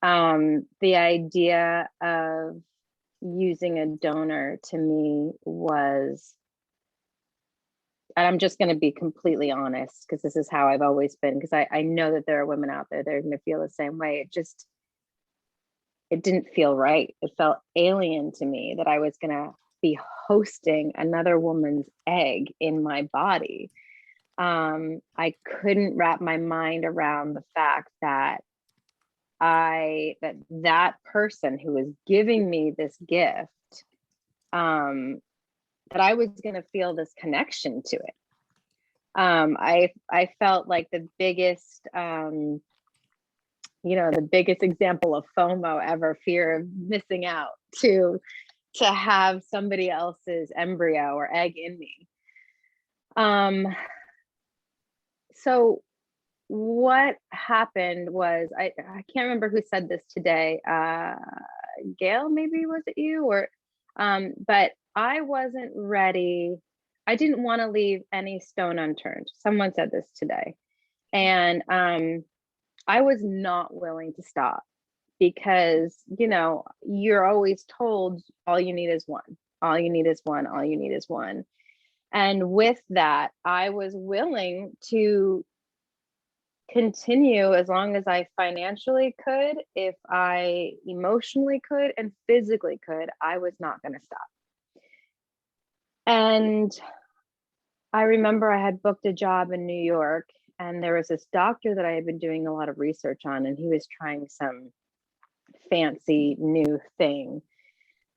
The idea of using a donor to me was, and I'm just going to be completely honest, because this is how I've always been, because I know that there are women out there that are going to feel the same way. It didn't feel right. It felt alien to me that I was going to be hosting another woman's egg in my body. I couldn't wrap my mind around the fact that that person who was giving me this gift, that I was going to feel this connection to it. I felt like the biggest, the biggest example of FOMO ever, fear of missing out, to have somebody else's embryo or egg in me. So what happened was, I can't remember who said this today. Gail, maybe was it you? Or but I wasn't ready. I didn't want to leave any stone unturned. Someone said this today. And I was not willing to stop, because, you're always told all you need is one, all you need is one, all you need is one. And with that, I was willing to continue as long as I financially could, if I emotionally could and physically could. I was not going to stop. And I remember I had booked a job in New York, and there was this doctor that I had been doing a lot of research on, and he was trying some fancy new thing.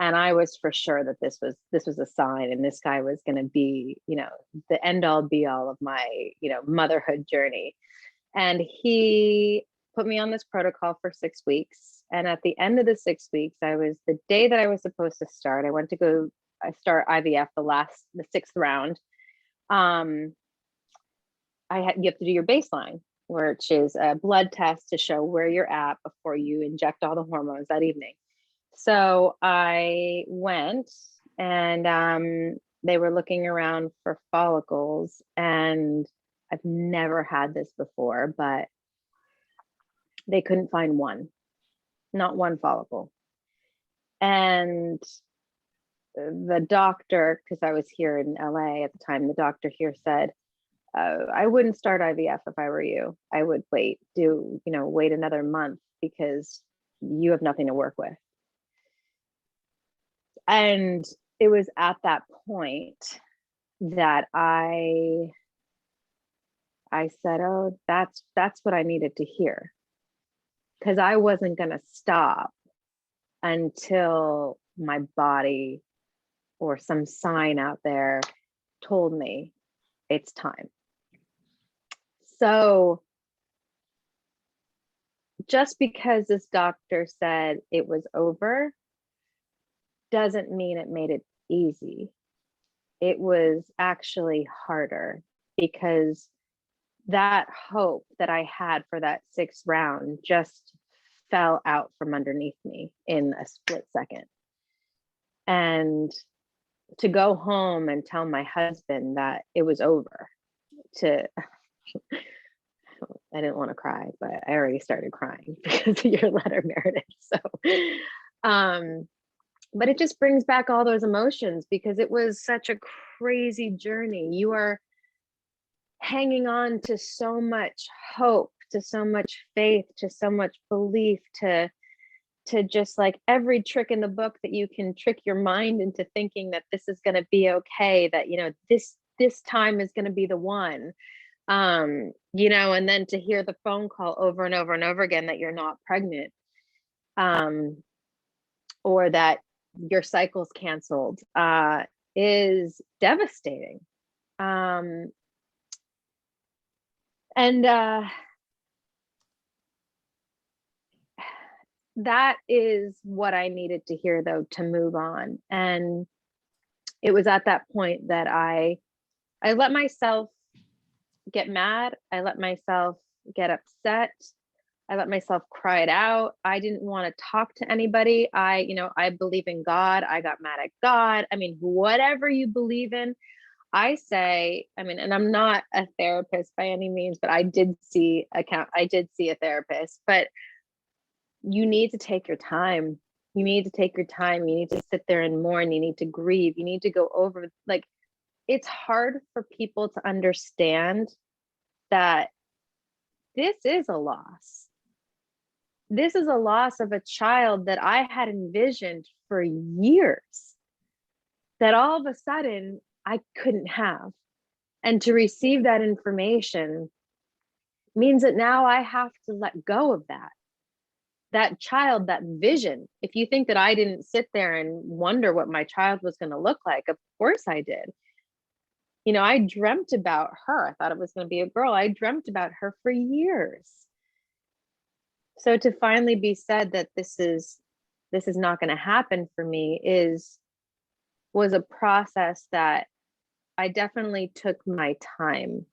And I was for sure that this was a sign, and this guy was going to be, the end all be all of my, motherhood journey. And he put me on this protocol for 6 weeks. And at the end of the 6 weeks, the day that I was supposed to start, I went to go start IVF, the 6th round. You have to do your baseline, which is a blood test to show where you're at before you inject all the hormones that evening. So I went, and they were looking around for follicles, and I've never had this before, but they couldn't find one, not one follicle. And the doctor, because I was here in LA at the time, the doctor here said, I wouldn't start IVF if I were you. I would wait another month, because you have nothing to work with. And it was at that point that I said, oh, that's what I needed to hear, because I wasn't going to stop until my body or some sign out there told me it's time. So just because this doctor said it was over doesn't mean it made it easy. It was actually harder, because that hope that I had for that 6th round just fell out from underneath me in a split second. And to go home and tell my husband that it was over, I didn't want to cry, but I already started crying because of your letter, Meredith. So, but it just brings back all those emotions, because it was such a crazy journey. hanging on to so much hope, to so much faith, to so much belief, to just like every trick in the book that you can trick your mind into thinking that this is going to be okay, that, you know, this time is going to be the one. You know, and then to hear the phone call over and over and over again that you're not pregnant, or that your cycle's canceled, is devastating. And that is what I needed to hear, though, to move on. And it was at that point that I let myself get mad. I let myself get upset. I let myself cry it out. I didn't want to talk to anybody. I believe in God. I got mad at God. I mean, whatever you believe in, I say, I mean, and I'm not a therapist by any means, but I did see a therapist, but you need to take your time. You need to take your time. You need to sit there and mourn. You need to grieve. You need to go over, like, it's hard for people to understand that this is a loss. This is a loss of a child that I had envisioned for years, that all of a sudden I couldn't have. And to receive that information means that now I have to let go of that child, that vision. If you think that I didn't sit there and wonder what my child was going to look like, of course I did. You know, I dreamt about her. I thought it was going to be a girl. I dreamt about her for years. So to finally be said that this is not going to happen for me was a process that I definitely took my time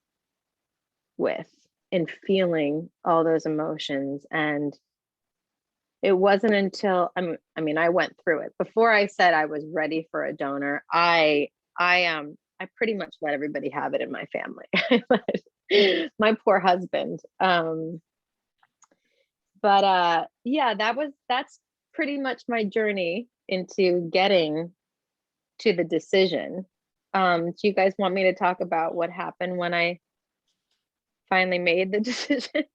with, in feeling all those emotions. And it wasn't until I went through it. Before I said I was ready for a donor, I pretty much let everybody have it in my family. My poor husband. But yeah, that's pretty much my journey into getting to the decision. Do you guys want me to talk about what happened when I finally made the decision?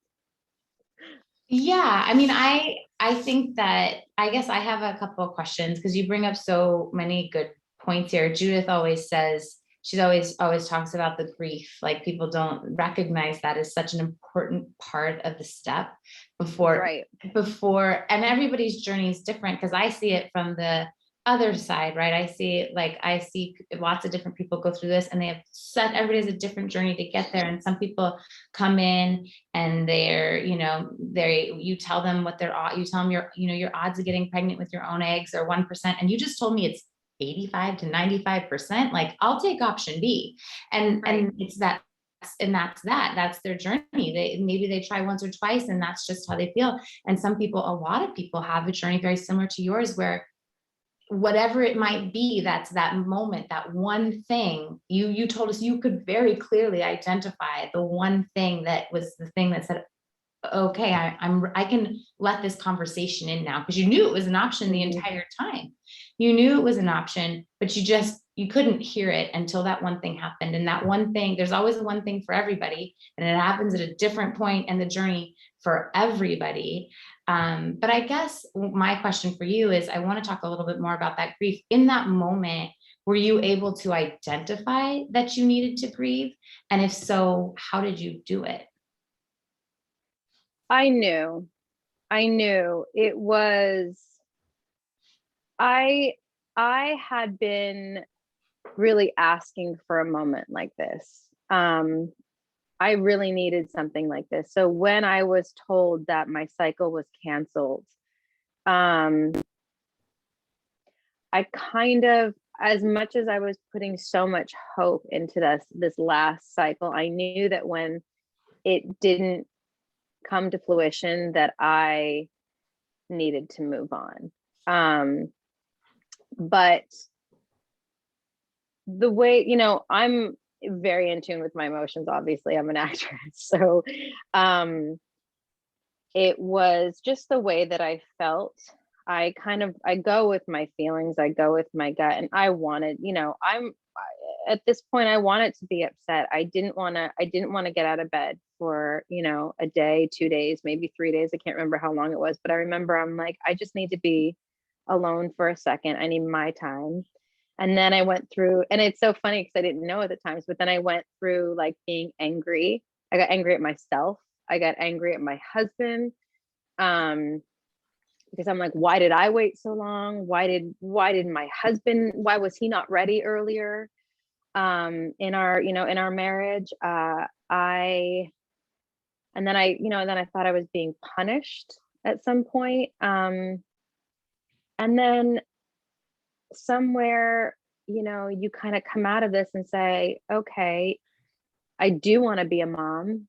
Yeah, I mean, I think that, I guess I have a couple of questions, because you bring up so many good points here. Judith always says, she's always talks about the grief, like people don't recognize that as such an important part of the step before, and everybody's journey is different, because I see it from the other side, right? I see lots of different people go through this, and everybody has a different journey to get there. And some people come in and you tell them your odds of getting pregnant with your own eggs are 1%. And you just told me it's 85 to 95%. Like, I'll take option B. And it's that, and that's their journey. Maybe they try once or twice, and that's just how they feel. And a lot of people have a journey very similar to yours, where whatever it might be, that's that moment, that one thing. You told us you could very clearly identify the one thing that was the thing that said, okay, I can let this conversation in now, because you knew it was an option the entire time. You knew it was an option, but you couldn't hear it until that one thing happened. And that one thing, there's always one thing for everybody, and it happens at a different point in the journey for everybody. But I guess my question for you is, I want to talk a little bit more about that grief. In that moment, were you able to identify that you needed to grieve? And if so, how did you do it? I knew it was, I had been really asking for a moment like this. I really needed something like this. So when I was told that my cycle was canceled, I kind of, as much as I was putting so much hope into this last cycle, I knew that when it didn't come to fruition, that I needed to move on. But the way, I'm very in tune with my emotions. Obviously, I'm an actress. So it was just the way that I felt. I go with my feelings. I go with my gut. And I wanted, at this point, I wanted to be upset. I didn't want to get out of bed for, a day, 2 days, maybe 3 days. I can't remember how long it was, but I remember I'm like, I just need to be alone for a second. I need my time. And then I went through, and it's so funny because I didn't know at the times, but then I went through like being angry. I got angry at myself. I got angry at my husband. Because I'm like, why did I wait so long? Why did my husband, why was he not ready earlier? In our marriage. And then I thought I was being punished at some point. And then somewhere, you kind of come out of this and say, okay, I do want to be a mom.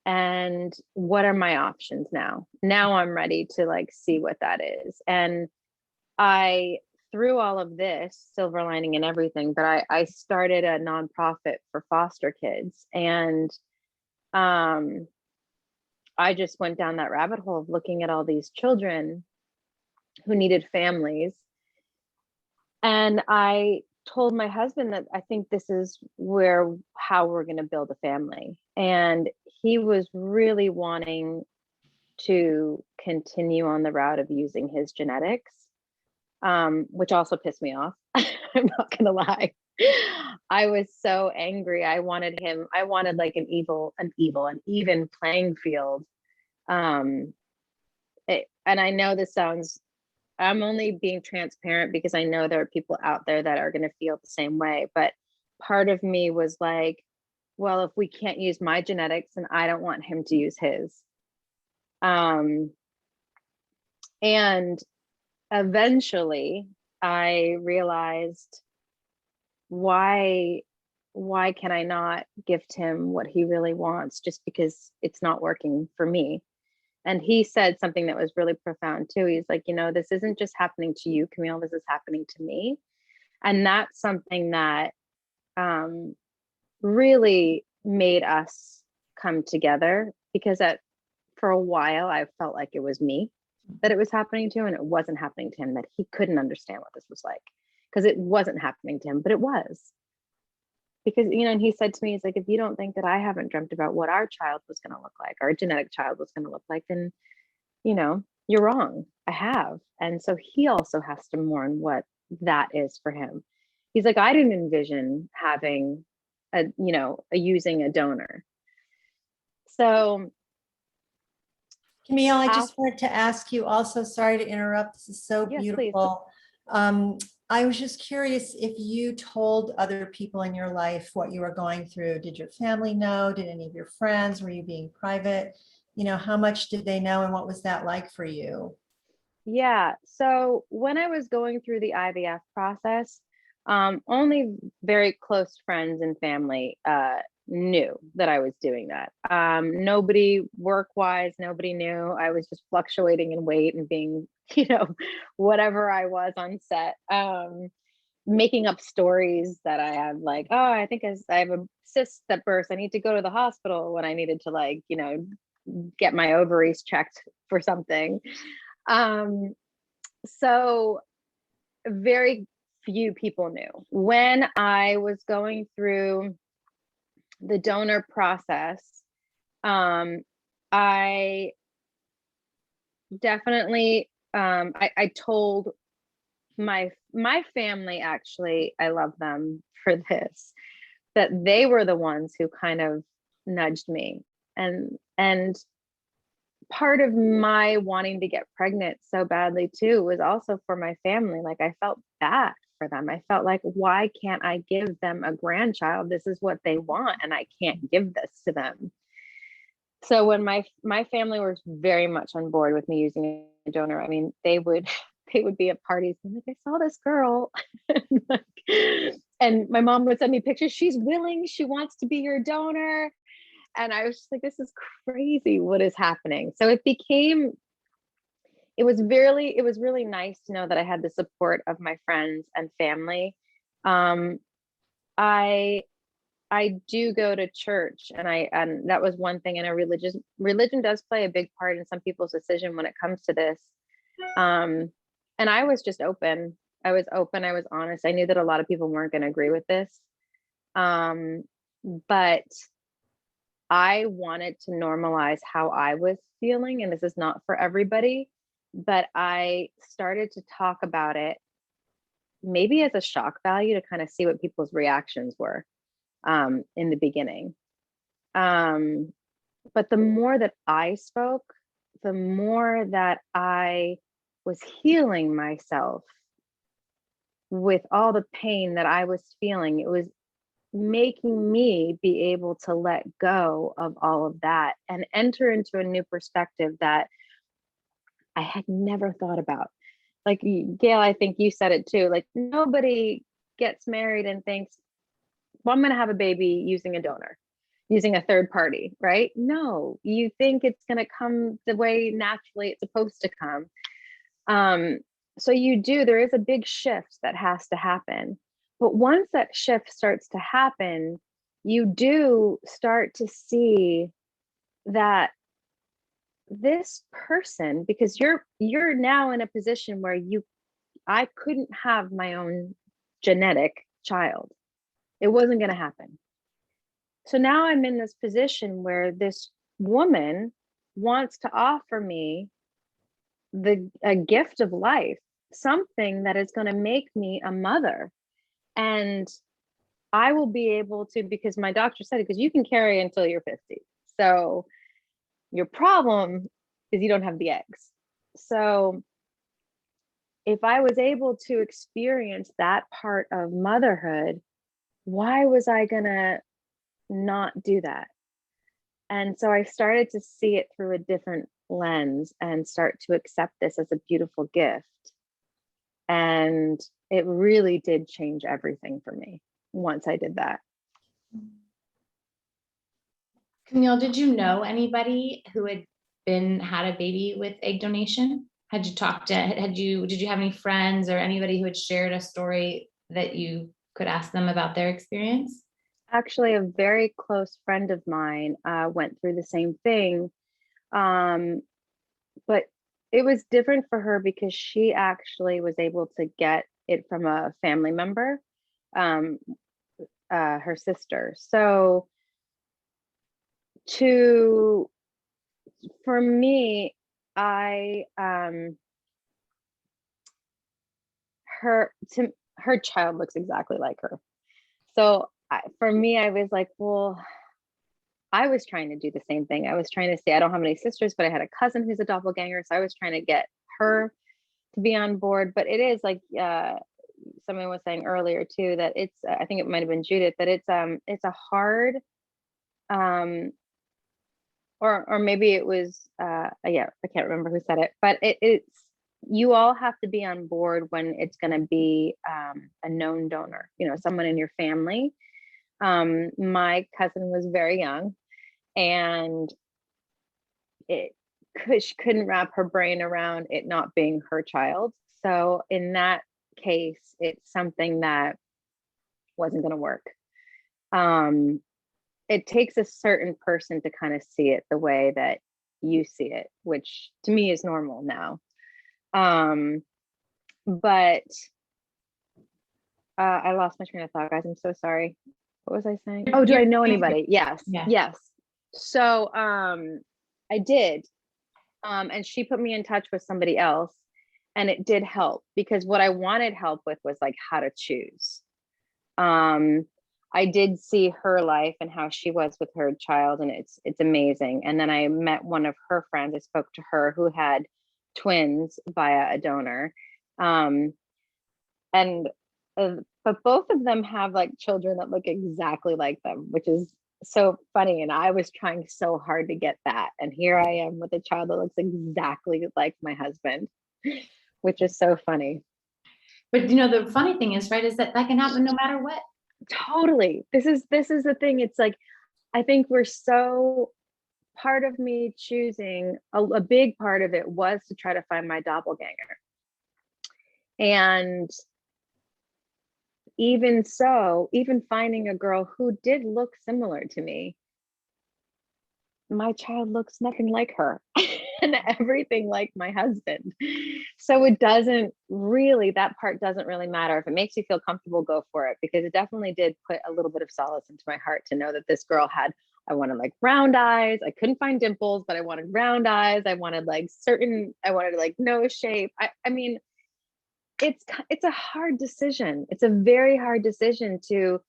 And what are my options now? Now I'm ready to like see what that is. And through all of this, silver lining and everything, but I started a nonprofit for foster kids. And I just went down that rabbit hole of looking at all these children who needed families. And I told my husband that I think this is how we're going to build a family. And he was really wanting to continue on the route of using his genetics, which also pissed me off. I'm not going to lie. I was so angry. I wanted like an even playing field. And I know this sounds, I'm only being transparent because I know there are people out there that are going to feel the same way. But part of me was like, well, if we can't use my genetics, then I don't want him to use his. And eventually I realized, why can I not gift him what he really wants just because it's not working for me? And he said something that was really profound too. He's like, this isn't just happening to you, Camille, this is happening to me. And that's something that really made us come together, because for a while I felt like it was me that it was happening to, and it wasn't happening to him, that he couldn't understand what this was like, because it wasn't happening to him, but it was. Because, and he said to me, he's like, if you don't think that I haven't dreamt about what our child was going to look like, our genetic child was going to look like, then, you're wrong. I have. And so he also has to mourn what that is for him. He's like, I didn't envision having using a donor. So Camille, I just wanted to ask you also, sorry to interrupt, this is so beautiful. I was just curious if you told other people in your life what you were going through. Did your family know? Did any of your friends? Were you being private? How much did they know, and what was that like for you? Yeah, so when I was going through the IVF process, only very close friends and family knew that I was doing that. Nobody work-wise, nobody knew. I was just fluctuating in weight and being, whatever I was on set, making up stories that I had, like, oh, I think I have a cyst that burst, I need to go to the hospital, when I needed to, like, get my ovaries checked for something. So very few people knew. When I was going through the donor process, I definitely, I told my family, actually, I love them for this, that they were the ones who kind of nudged me. And part of my wanting to get pregnant so badly too was also for my family. Like, I felt bad for them. I felt like, why can't I give them a grandchild? This is what they want, and I can't give this to them. So when my family was very much on board with me using a donor, I mean, they would be at parties and like, I saw this girl. And my mom would send me pictures. She's willing, she wants to be your donor. And I was just like, this is crazy, what is happening? So it was really nice to know that I had the support of my friends and family. I do go to church, and that was one thing. And religion does play a big part in some people's decision when it comes to this. And I was just open. I was open, I was honest. I knew that a lot of people weren't going to agree with this. But I wanted to normalize how I was feeling, and this is not for everybody, but I started to talk about it maybe as a shock value to kind of see what people's reactions were in the beginning. But the more that I spoke, the more that I was healing myself with all the pain that I was feeling. It was making me be able to let go of all of that and enter into a new perspective that I had never thought about. Like Gail, I think you said it too. Like nobody gets married and thinks, well, I'm going to have a baby using a donor, using a third party, right? No, you think it's going to come the way naturally it's supposed to come. So you do, there is a big shift that has to happen. But once that shift starts to happen, you do start to see that this person, because you're now in a position where I couldn't have my own genetic child. It wasn't going to happen. So now I'm in this position where this woman wants to offer me a gift of life, something that is going to make me a mother. And I will be able to, because my doctor said it, because you can carry until you're 50. So your problem is you don't have the eggs. So if I was able to experience that part of motherhood, why was I gonna not do that? And so I started to see it through a different lens and start to accept this as a beautiful gift. And it really did change everything for me once I did that. Camille, did you know anybody who had had a baby with egg donation? Had you talked to, did you have any friends or anybody who had shared a story that you could ask them about their experience? Actually, a very close friend of mine went through the same thing. But it was different for her because she actually was able to get it from a family member, her sister. So for me, her child looks exactly like her. So for me, I was like, well, I was trying to do the same thing. I was trying to say, I don't have any sisters, but I had a cousin who's a doppelganger. So I was trying to get her to be on board. But it is like someone was saying earlier too, that it's, I think it might've been Judith, that it's a hard, or maybe it was, yeah, I can't remember who said it, but it's, you all have to be on board when it's going to be a known donor, someone in your family. My cousin was very young and she couldn't wrap her brain around it not being her child. So in that case, it's something that wasn't going to work. It takes a certain person to kind of see it the way that you see it, which to me is normal now. But I lost my train of thought, guys. I'm so sorry. What was I saying? Oh, do I know anybody? Yes. Yeah. Yes. So I did. And she put me in touch with somebody else, and it did help, because what I wanted help with was like how to choose. I did see her life and how she was with her child, and it's amazing. And then I met one of her friends. I spoke to her who had twins via a donor. But both of them have like children that look exactly like them, which is so funny. And I was trying so hard to get that. And here I am with a child that looks exactly like my husband, which is so funny. But the funny thing is, right, is that can happen no matter what. Totally. This is the thing. It's like, I think we're so, part of me choosing, a big part of it was to try to find my doppelganger. And even so, even finding a girl who did look similar to me, my child looks nothing like her. and everything like my husband. So it doesn't really, that part doesn't really matter. If it makes you feel comfortable, go for it, because it definitely did put a little bit of solace into my heart to know that this girl had, I wanted like round eyes. I couldn't find dimples, but I wanted round eyes. I wanted like nose shape. I mean, it's a hard decision. It's a very hard decision to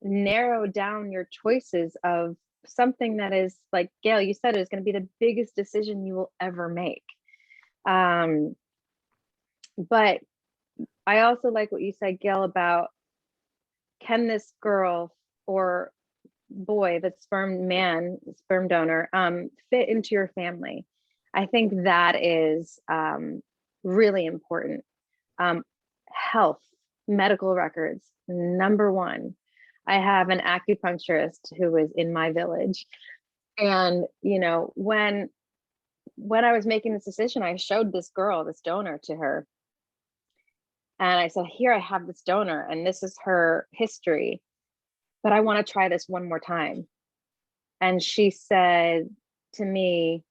narrow down your choices of something that is, like Gail, you said, is going to be the biggest decision you will ever make. But I also like what you said, Gail, about, can this girl or boy, the sperm donor, fit into your family? I think that is really important. Health, medical records, number one. I have an acupuncturist who is in my village. And, you know, when I was making this decision, I showed this girl, this donor, to her. And I said, here, I have this donor and this is her history, but I want to try this one more time. And she said to me,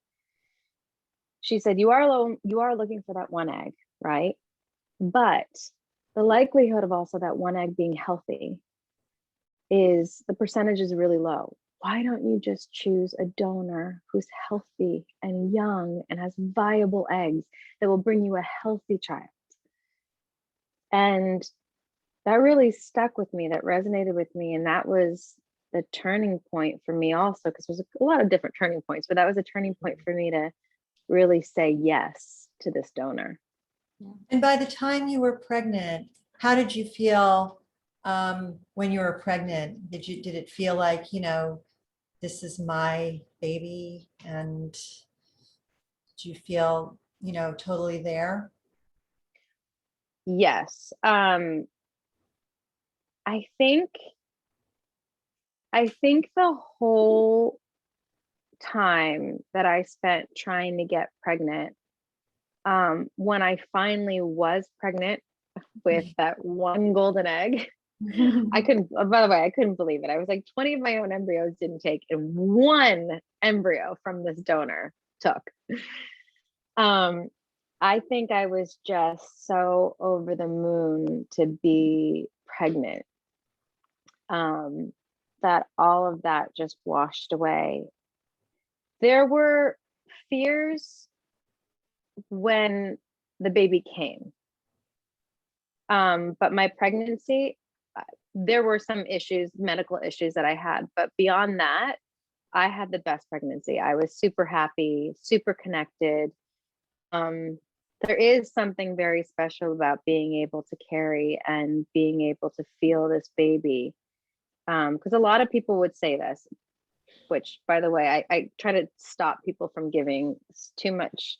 she said, you are looking for that one egg, right? But the likelihood of also that one egg being healthy is, the percentage is really low. Why don't you just choose a donor who's healthy and young and has viable eggs that will bring you a healthy child? And that really stuck with me, that resonated with me. And that was the turning point for me also, because there's a lot of different turning points, but that was a turning point for me to really say yes to this donor. And by the time you were pregnant, how did you feel when you were pregnant? Did it feel like, you know, this is my baby? And did you feel, you know, totally there? Yes. I think the whole time that I spent trying to get pregnant, when I finally was pregnant with that one golden egg, I couldn't believe it. I was like, 20 of my own embryos didn't take, and one embryo from this donor took. I think I was just so over the moon to be pregnant, that all of that just washed away. There were fears when the baby came. But my pregnancy, there were some issues, medical issues that I had, but beyond that, I had the best pregnancy. I was super happy, super connected. There is something very special about being able to carry and being able to feel this baby. Because a lot of people would say this, which, by the way, I try to stop people from giving too much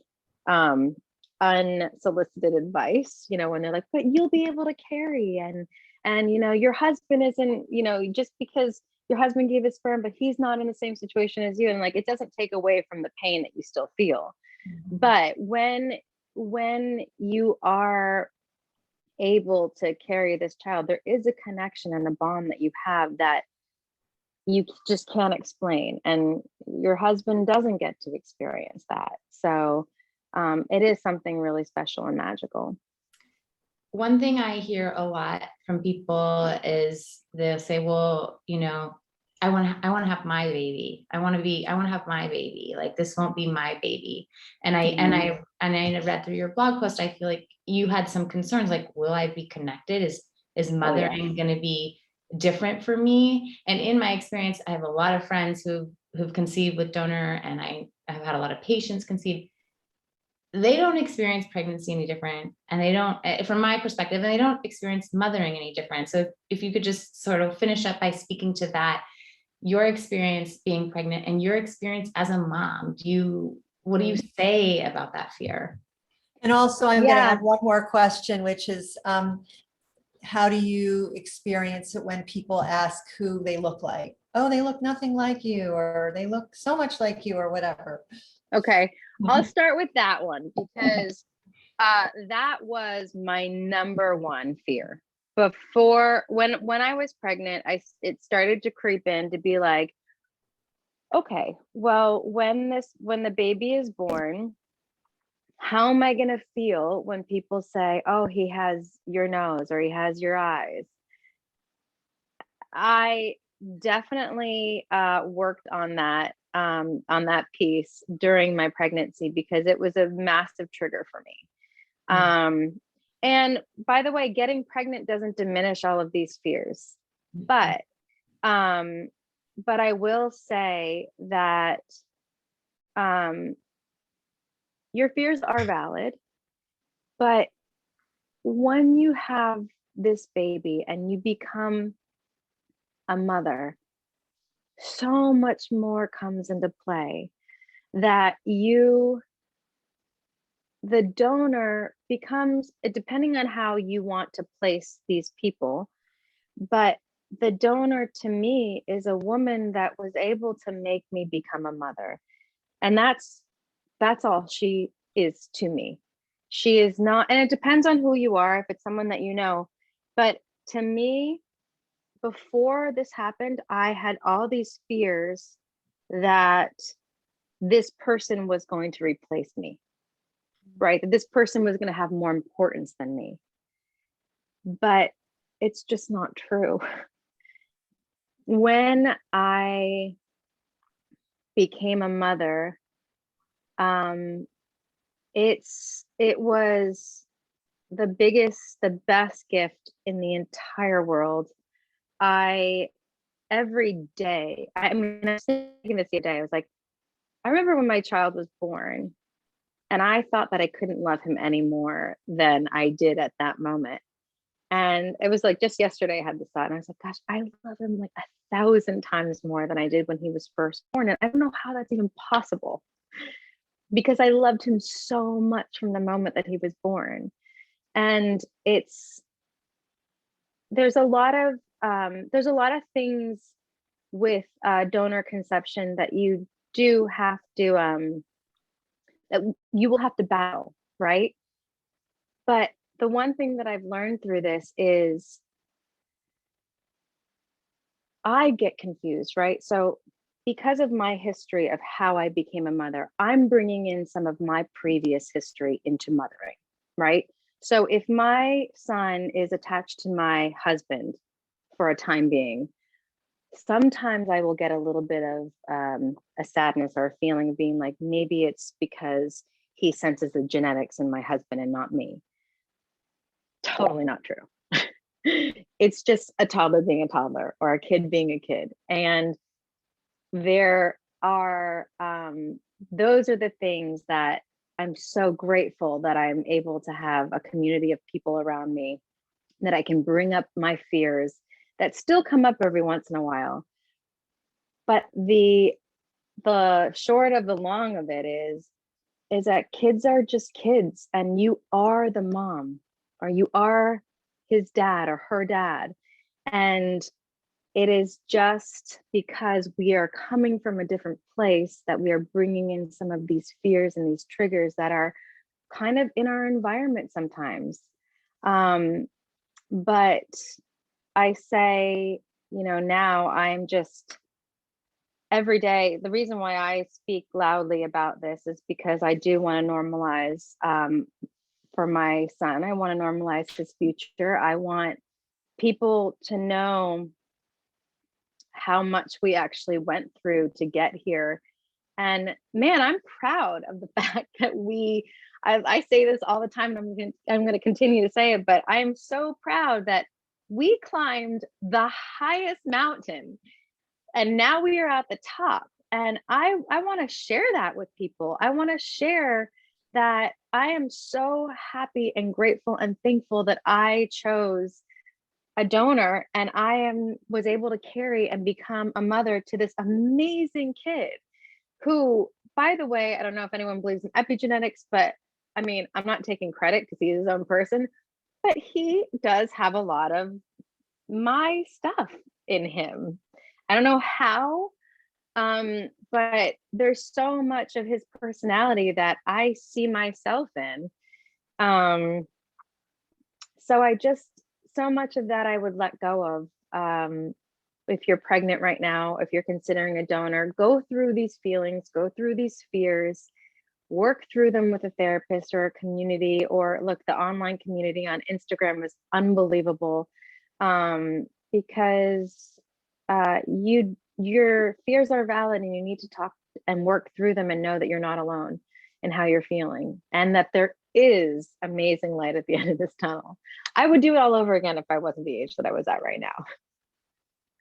unsolicited advice, you know, when they're like, but you'll be able to carry, and you know, your husband isn't, you know, just because your husband gave his sperm, but he's not in the same situation as you, and like, it doesn't take away from the pain that you still feel. Mm-hmm. But when you are able to carry this child, there is a connection and a bond that you have that you just can't explain, and your husband doesn't get to experience that. So it is something really special and magical. One thing I hear a lot from people is they'll say, well, you know, I want to have my baby. I want to have my baby. Like, this won't be my baby. And I read through your blog post. I feel like you had some concerns, like, will I be connected? Is mothering going to be different for me? And in my experience, I have a lot of friends who've conceived with donor, and I've had a lot of patients conceive. They don't experience pregnancy any different, and they don't, from my perspective, and they don't experience mothering any different. So if you could just sort of finish up by speaking to that, your experience being pregnant and your experience as a mom, what do you say about that fear? And also, I'm going to add one more question, which is, how do you experience it when people ask who they look like? Oh, they look nothing like you, or they look so much like you, or whatever. Okay, I'll start with that one, because that was my number one fear. Before, when I was pregnant, it started to creep in to be like, okay, well, when the baby is born, how am I going to feel when people say, oh, he has your nose or he has your eyes? I definitely worked on that piece during my pregnancy because it was a massive trigger for me. And by the way, getting pregnant doesn't diminish all of these fears, but I will say that your fears are valid, but when you have this baby and you become a mother, so much more comes into play that the donor becomes, depending on how you want to place these people, but the donor to me is a woman that was able to make me become a mother. And that's all she is to me. She is not, and it depends on who you are, if it's someone that you know, but to me, before this happened, I had all these fears that this person was going to replace me, right? That this person was going to have more importance than me. But it's just not true. When I became a mother, it was the best gift in the entire world. Every day, I mean, I was thinking this the other day, I was like, I remember when my child was born and I thought that I couldn't love him any more than I did at that moment. And it was like just yesterday I had this thought and I was like, gosh, I love him like 1,000 times more than I did when he was first born. And I don't know how that's even possible because I loved him so much from the moment that he was born. And there's a lot of things with donor conception that you do have to that you will have to battle, right? But the one thing that I've learned through this is I get confused, right? So because of my history of how I became a mother, I'm bringing in some of my previous history into mothering, right? So if my son is attached to my husband for a time being, sometimes I will get a little bit of a sadness or a feeling of being like, maybe it's because he senses the genetics in my husband and not me. Totally not true. It's just a toddler being a toddler or a kid being a kid. And there are, those are the things that I'm so grateful that I'm able to have a community of people around me that I can bring up my fears that still come up every once in a while. But the short of the long of it is that kids are just kids and you are the mom or you are his dad or her dad. And it is just because we are coming from a different place that we are bringing in some of these fears and these triggers that are kind of in our environment sometimes. But I say, now I'm just every day. The reason why I speak loudly about this is because I do want to normalize for my son. I want to normalize his future. I want people to know how much we actually went through to get here. And man, I'm proud of the fact that I say this all the time, and I'm going to continue to say it, but I am so proud that we climbed the highest mountain and now we are at the top. And I want to share that with people. I want to share that I am so happy and grateful and thankful that I chose a donor and was able to carry and become a mother to this amazing kid who, by the way, I don't know if anyone believes in epigenetics, but I mean, I'm not taking credit because he's his own person, but he does have a lot of my stuff in him. I don't know how, but there's so much of his personality that I see myself in. So so much of that I would let go of. if you're pregnant right now, if you're considering a donor, go through these feelings, go through these fears, work through them with a therapist or a community. Or look, the online community on Instagram is unbelievable, because your fears are valid, and you need to talk and work through them and know that you're not alone in how you're feeling, and that there is amazing light at the end of this tunnel. I would do it all over again if I wasn't the age that I was at right now.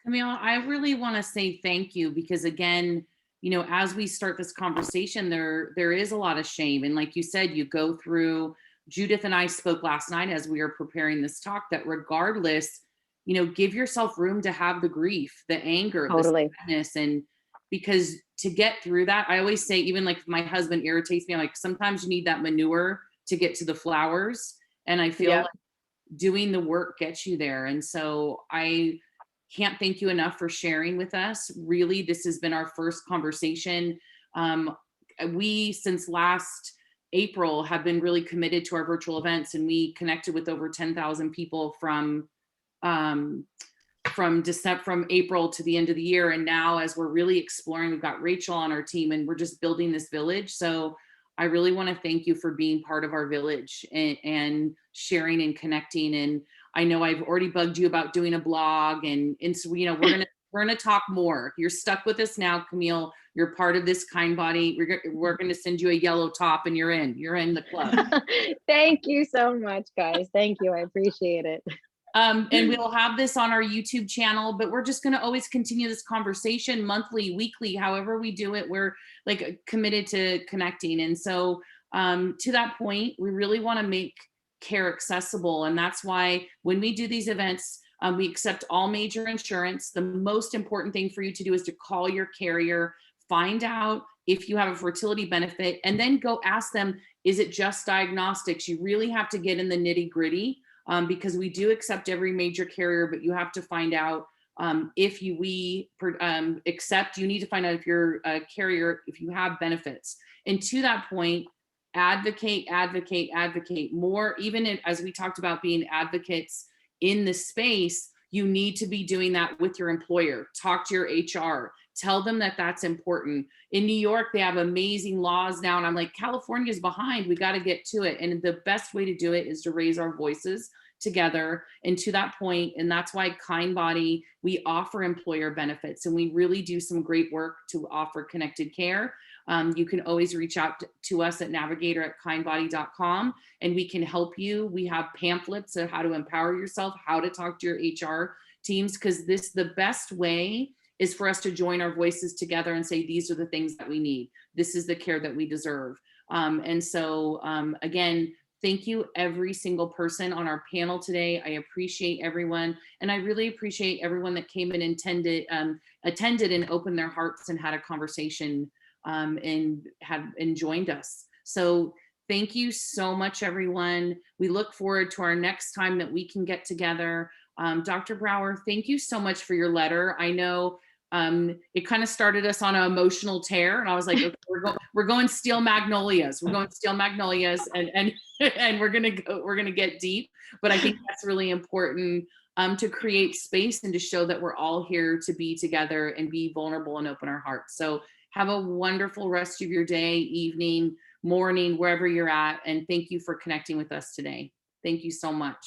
Camille, I really want to say thank you, because again, you know, as we start this conversation, there is a lot of shame. And like you said, you go through, Judith and I spoke last night as we were preparing this talk, that regardless, you know, give yourself room to have the grief, the anger, Totally. the sadness. And because to get through that, I always say, even like if my husband irritates me, I'm like, sometimes you need that manure to get to the flowers. And I feel like doing the work gets you there. And so I can't thank you enough for sharing with us. Really, this has been our first conversation. We, since last April, have been really committed to our virtual events, and we connected with over 10,000 people from April to the end of the year. And now, as we're really exploring, we've got Rachel on our team, and we're just building this village. So I really want to thank you for being part of our village and sharing and connecting. And I know I've already bugged you about doing a blog, and so, you know, we're gonna talk more. You're stuck with us now, Camille. You're part of this kind body. We're gonna send you a yellow top, and you're in the club. Thank you so much, guys. Thank you. I appreciate it. And we'll have this on our YouTube channel, but we're just going to always continue this conversation monthly, weekly, however we do it. We're like committed to connecting. And so to that point, we really want to make care accessible. And that's why when we do these events, we accept all major insurance. The most important thing for you to do is to call your carrier, find out if you have a fertility benefit, and then go ask them, is it just diagnostics? You really have to get in the nitty gritty. Because we do accept every major carrier, but you have to find out if we accept, you need to find out if you're a carrier, if you have benefits. And to that point, advocate more, even as we talked about being advocates in this space, you need to be doing that with your employer. Talk to your HR. Tell them that that's important. In New York, they have amazing laws now. And I'm like, California's behind. We got to get to it. And the best way to do it is to raise our voices together. And to that point, and that's why Kindbody, we offer employer benefits, and we really do some great work to offer connected care. You can always reach out to us at navigator@kindbody.com, and we can help you. We have pamphlets of how to empower yourself, how to talk to your HR teams, because the best way is for us to join our voices together and say, these are the things that we need. This is the care that we deserve. And so again, thank you every single person on our panel today. I appreciate everyone. And I really appreciate everyone that came and attended and opened their hearts and had a conversation and joined us. So thank you so much, everyone. We look forward to our next time that we can get together. Dr. Brower, thank you so much for your letter. I know it kind of started us on an emotional tear, and I was like, okay, we're going steel magnolias. We're going steel magnolias, and we're gonna get deep. But I think that's really important to create space and to show that we're all here to be together and be vulnerable and open our hearts. So have a wonderful rest of your day, evening, morning, wherever you're at, and thank you for connecting with us today. Thank you so much.